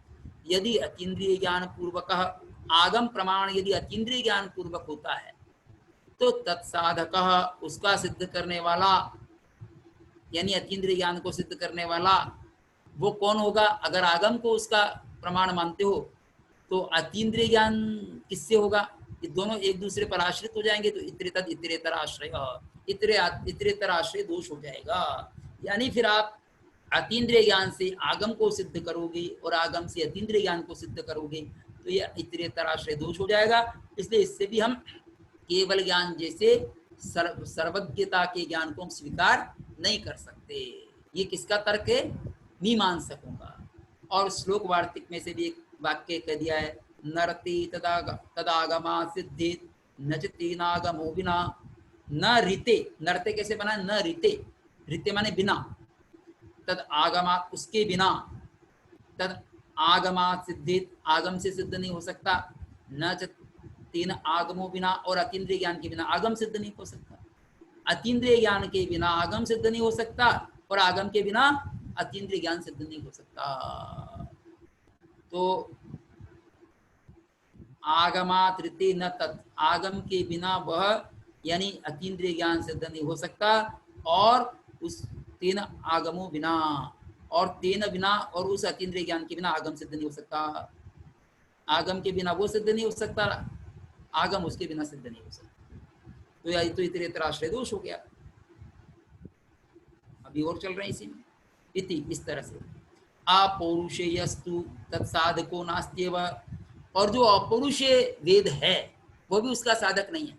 यदि अतीन्द्रिय ज्ञान पूर्वक, आगम प्रमाण यदि अतीन्द्रिय ज्ञान पूर्वक होता है तो तत्साधक उसका सिद्ध करने वाला, यानी अतीन्द्रिय ज्ञान को सिद्ध करने वाला वो कौन होगा? अगर आगम को उसका प्रमाण मानते हो तो अतीन्द्रिय ज्ञान किससे होगा? ये दोनों एक दूसरे पर आश्रित हो जाएंगे, तो इतरेतर आश्रय, इतरेतर आश्रय दोष हो जाएगा। यानी फिर आप अतीन्द्रिय ज्ञान से आगम को सिद्ध करोगे और आगम से अतीन्द्रिय ज्ञान को सिद्ध करोगे, तो ये इतरेतर आश्रय दोष हो जाएगा। इसलिए इससे भी हम केवल ज्ञान जैसे सर्वज्ञता के ज्ञान को हम स्वीकार नहीं कर सकते। ये किसका तर्क है? मीमांसकों का। और श्लोक वार्तिक में से भी एक वाक्य कह दिया है, नरते तदागमा सिद्धित नचतेनागमो बिना न रीते। नरते कैसे बना? न रीते, रीते माने बिना, तद आगमा उसके बिना, तद आगमा सिद्धित आगम से सिद्ध नहीं हो सकता, न तीन आगमों बिना, और अतीन्द्रिय ज्ञान के बिना आगम सिद्ध नहीं हो सकता। अतीन्द्रिय ज्ञान के बिना आगम सिद्ध नहीं हो सकता और आगम के बिना अतीन्द्रिय ज्ञान सिद्ध नहीं हो सकता। तो आगमात रीते न तत्, आगम के बिना वह यानी अतीन्द्रिय ज्ञान सिद्ध नहीं हो सकता, और उस तीन आगमों बिना, और तीन बिना और उस अतीन्द्रिय ज्ञान के बिना आगम सिद्ध नहीं हो सकता। आगम के बिना वो सिद्ध नहीं हो सकता, आगम उसके बिना सिद्ध नहीं हो सकता। तो या तो इतरेतर आश्रय दोष हो गया। अभी और चल रहे हैं इसी में, इति इस तरह से अपौरुषेयस्तु तत्साधको नास्त्येव, और जो अपौरुषेय वेद है वो भी उसका साधक नहीं है।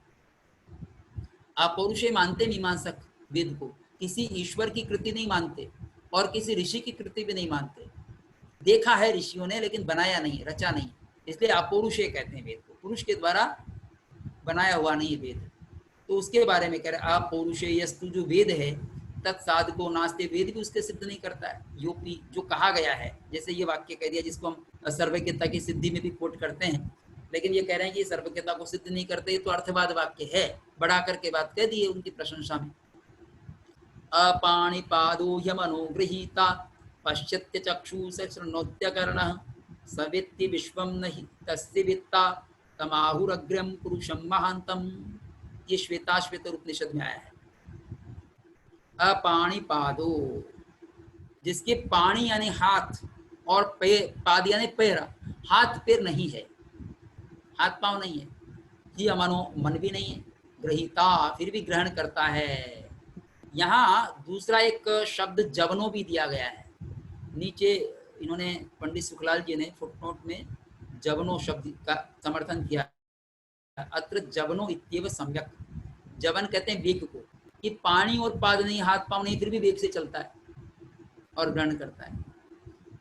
अपौरुषेय मानते मीमांसक वेद को, किसी ईश्वर की कृति नहीं मानते और किसी ऋषि की कृति भी नहीं मानते। देखा है ऋषियों ने लेकिन बनाया नहीं, रचा नहीं, इसलिए अपौरुषेय कहते हैं वेद को, पुरुष के द्वारा बनाया हुआ नहीं है वेद। तो उसके बारे में कह रहे अपौरुषेयस्तु जो वेद है तत्साधको नास्ते, वेद भी उसके सिद्ध नहीं करता है। योपी जो कहा गया है, जैसे ये वाक्य कह दिया जिसको हम सर्वज्ञता की सिद्धि में भी कोट करते हैं, लेकिन ये कह रहे हैं कि सर्वज्ञता को सिद्ध नहीं करते, ये तो अर्थवाद वाक्य है, बढ़ा करके बात कह दी है उनकी प्रशंसा में। अपाणिपादो ह्यमनुगृहीता पश्यत्य चक्षुष शृणोत्यकर्णः सवेत्ति विश्वं नहि तस्य वित्ता तमाहुरग्रम पुरुषं महांतम। ये श्वेताश्वेतर उपनिषद में आया है। अपाणिपादो, जिसके पाणी यानी हाथ और पाद यानी पैर, हाथ पैर नहीं है, हाथ पांव नहीं है, ये अमनो मन भी नहीं है, ग्रहीता फिर भी ग्रहण करता है। यहाँ दूसरा एक शब्द जवनो भी दिया गया है, नीचे इन्होंने पंडित सुखलाल जी ने फुटनोट में जवनो शब्द का समर्थन किया। अत्र जवनो इत्येव सम्यक, जवन कहते हैं वेग को, कि पानी और पाद नहीं, हाथ पांव नहीं, फिर भी वेग से चलता है और ग्रहण करता है।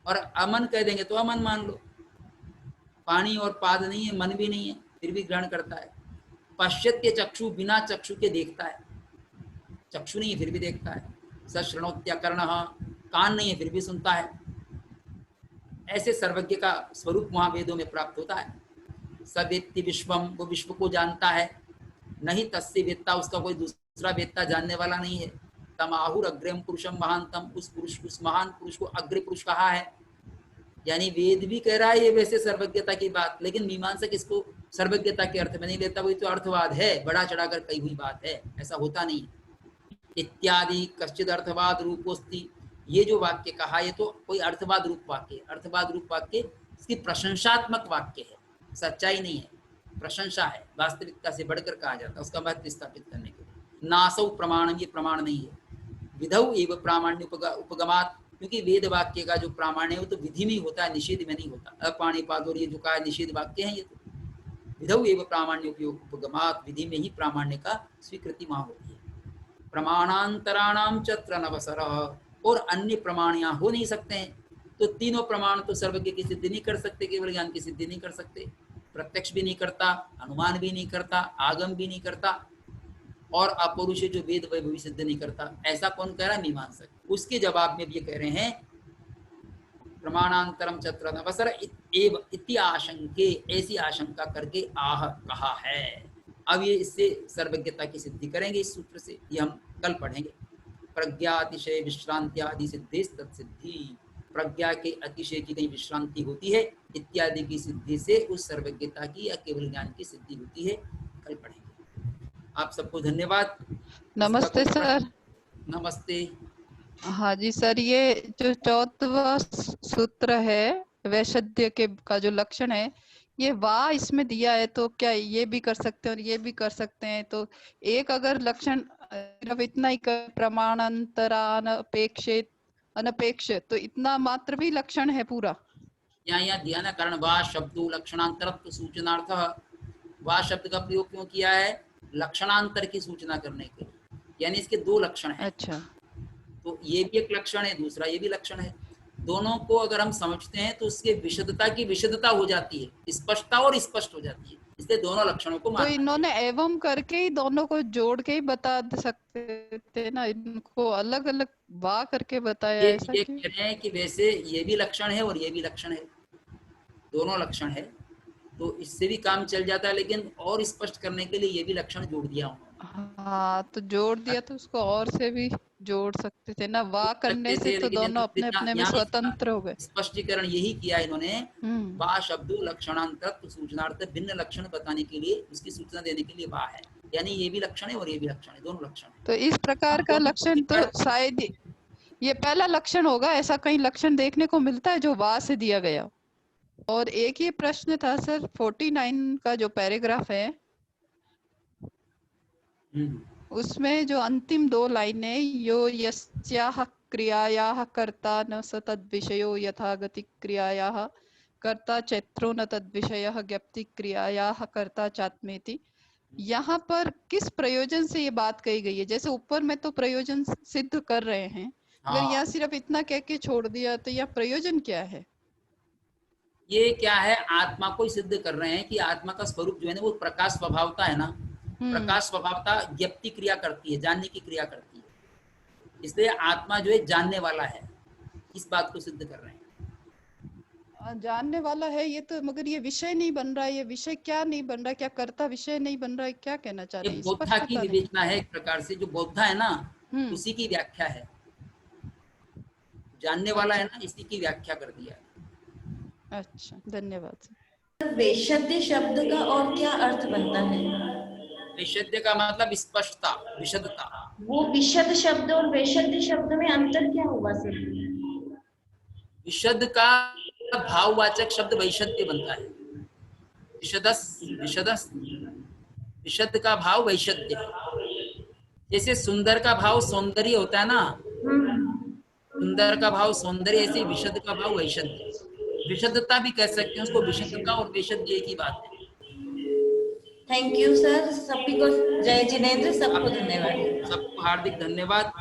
और अमन कह देंगे तो अमन मान लो, पानी और पाद नहीं है, मन भी नहीं है, फिर भी ग्रहण करता है। पश्यत्य चक्षु, बिना चक्षु के देखता है, चक्षु नहीं है फिर भी देखता है। सश्रणोत्यकर्णः, कान नहीं है फिर भी सुनता है। ऐसे सर्वज्ञ का स्वरूप वहां वेदों में प्राप्त होता है। सवेत्ति विश्वम, वो विश्व को जानता है, नहीं तस्य वेत्ता, उसका कोई दूसरा वेत्ता जानने वाला नहीं है। तमाहुर अग्रम पुरुषम महानतम, उस पुरुष, उस महान पुरुष को अग्र पुरुष कहा है। यानी वेद भी कह रहा है ये वैसे सर्वज्ञता की बात, लेकिन मीमांसक इसको सर्वज्ञता के अर्थ में नहीं लेता, वही तो अर्थवाद है, बड़ा चढ़ाकर कही हुई बात है, ऐसा होता नहीं। इत्यादि कश्चिद अर्थवाद रूपोस्ति, ये जो वाक्य कहा ये तो कोई अर्थवाद रूप वाक्य, अर्थवाद रूप वाक्य इसकी प्रशंसात्मक वाक्य है, सच्चाई नहीं है, प्रशंसा है, वास्तविकता से बढ़कर कहा जाता है उसका महत्व स्थापित करने के लिए। नासौ प्रमाणम, ये प्रमाण नहीं है। विधौ एवं प्रामाण्य उपगमात, क्योंकि वेद वाक्य का जो प्रामाण्य है वो तो विधि में ही होता है, निषेध में नहीं होता। अपाणिपाद और ये जो कहा निषेध वाक्य है, ये तो विधौ एवं प्रामाण्य उपगमात, विधि में ही प्रामाण्य का स्वीकृति वहां होती है। प्रमाणांतराणाम चत्र नवसर, और अन्य प्रमाण यहाँ हो नहीं सकते हैं। तो तीनों प्रमाण तो सर्वज्ञ की सिद्धि नहीं कर सकते, केवल ज्ञान की सिद्धि नहीं कर सकते, प्रत्यक्ष भी नहीं करता, अनुमान भी नहीं करता, आगम भी नहीं करता, और अपौरुष जो वेद वह भी सिद्ध नहीं करता। ऐसा कौन कह रहा है? मीमांसक। उसके जवाब में ये कह रहे हैं प्रमाणांतरम चत्र नवसर एव इति आशंके, ऐसी आशंका करके आह कहा है। अब ये इससे सर्वज्ञता की सिद्धि करेंगे इस सूत्र से, ये हम कल पढ़ेंगे। प्रज्ञा अतिशय विश्रांति आदि सिद्धि तत्सिद्धि, प्रज्ञा के अतिशय की कहीं विश्रांति होती है इत्यादि की सिद्धि से उस सर्वज्ञता की या केवल ज्ञान की सिद्धि होती है। कल पढ़ेंगे। आप सबको धन्यवाद। नमस्ते सर। नमस्ते। हाँ जी सर, ये जो 14वां सूत्र है वैशद्य के का जो लक्षण है, ये वाह इसमें दिया है, तो क्या ये भी कर सकते हैं और ये भी कर सकते हैं? तो एक अगर लक्षण सिर्फ इतना ही प्रमाणांतरान अपेक्षित अनपेक्ष, तो इतना मात्र भी लक्षण है पूरा? यहाँ दिया ना, कारण वाह शब्दों लक्षणांतरत्व सूचनार्थ, वाह शब्द का प्रयोग क्यों किया है? लक्षणांतर की सूचना करने के लिए, यानी इसके दो लक्षण हैं। अच्छा, तो ये भी एक लक्षण है, दूसरा ये भी लक्षण है। दोनों को अगर हम समझते हैं तो उसके विशदता की विशदता हो जाती है, स्पष्टता और स्पष्ट हो जाती है, इसलिए दोनों लक्षणों को तो इन्होंने एवं करके ही दोनों को जोड़ के ही बता सकते थे ना, इनको अलग अलग वाह करके बताया। ऐसा ये कह रहे हैं कि वैसे ये भी लक्षण है और ये भी लक्षण है, दोनों लक्षण है, तो इससे भी काम चल जाता है, लेकिन और स्पष्ट करने के लिए ये भी लक्षण जोड़ दिया उन्होंने। हाँ, तो जोड़ दिया तो उसको और से भी जोड़ सकते थे ना, वाह करने से तो दोनों अपने अपने में स्वतंत्र हो गए। स्पष्टीकरण यही किया इन्होंने, वाह शब्द लक्षणांतर सूचनार्थ भिन्न लक्षण बताने के लिए, उसकी सूचना देने के लिए वाह है, यानी ये भी लक्षण है और ये भी लक्षण है, दोनों लक्षण है। तो इस प्रकार का लक्षण तो शायद ये पहला लक्षण होगा, ऐसा कहीं लक्षण देखने को मिलता है जो वाह से दिया गया? और एक ये प्रश्न था सर, 49 का जो पैराग्राफ है उसमें जो अंतिम 2 लाइनें, यो यस्याः क्रियायाः कर्ता न स तद्विषयो यथा गति क्रियायाः कर्ता चैत्रो न तद्विषयः ज्ञप्ति क्रियायाः कर्ता चात्मेति, यहाँ पर किस प्रयोजन से ये बात कही गई है? जैसे ऊपर में तो प्रयोजन सिद्ध कर रहे हैं, अगर हाँ, यहाँ सिर्फ इतना कह के छोड़ दिया तो यह प्रयोजन क्या है? ये क्या है, आत्मा को ही सिद्ध कर रहे हैं कि आत्मा का स्वरूप जो है ना वो प्रकाश स्वभावता है ना, प्रकाश स्वभावता ज्ञप्ति क्रिया करती है, जानने की क्रिया करती है, इसलिए आत्मा जो है जानने वाला है, इस बात को सिद्ध कर रहे हैं। जानने वाला है ये तो, मगर ये विषय नहीं बन रहा है, ये विषय क्या नहीं बन रहा है, क्या कर्ता विषय नहीं बन रहा है, क्या कहना चाह ये रहे हैं? बौद्धा की स्पष्टता नहीं। विवेचना है एक प्रकार से, जो बौद्धा है ना उसी की व्याख्या है, जानने वाला है ना, इसी की व्याख्या कर दिया है। अच्छा, धन्यवाद सर। वैशद्य शब्द का और क्या अर्थ बनता है? वैशद्य का मतलब स्पष्टता, विशदता। वो विशद शब्द और वैशद्य शब्द में अंतर क्या होगा सर? विशद का भाववाचक शब्द वैशद्य बनता है, विशदस, विशदस, विशद का भाव वैशद्य है। जैसे सुंदर का भाव सौंदर्य होता है ना, सुंदर का भाव सौंदर्य, ऐसे विशद का भाव वैशद्य, विशदता भी कह सकते हैं उसको, विशदता और वैशद्य एक ही बात है। थैंक यू सर, सभी को जय जिनेंद्र, सबको धन्यवाद। सबको हार्दिक धन्यवाद।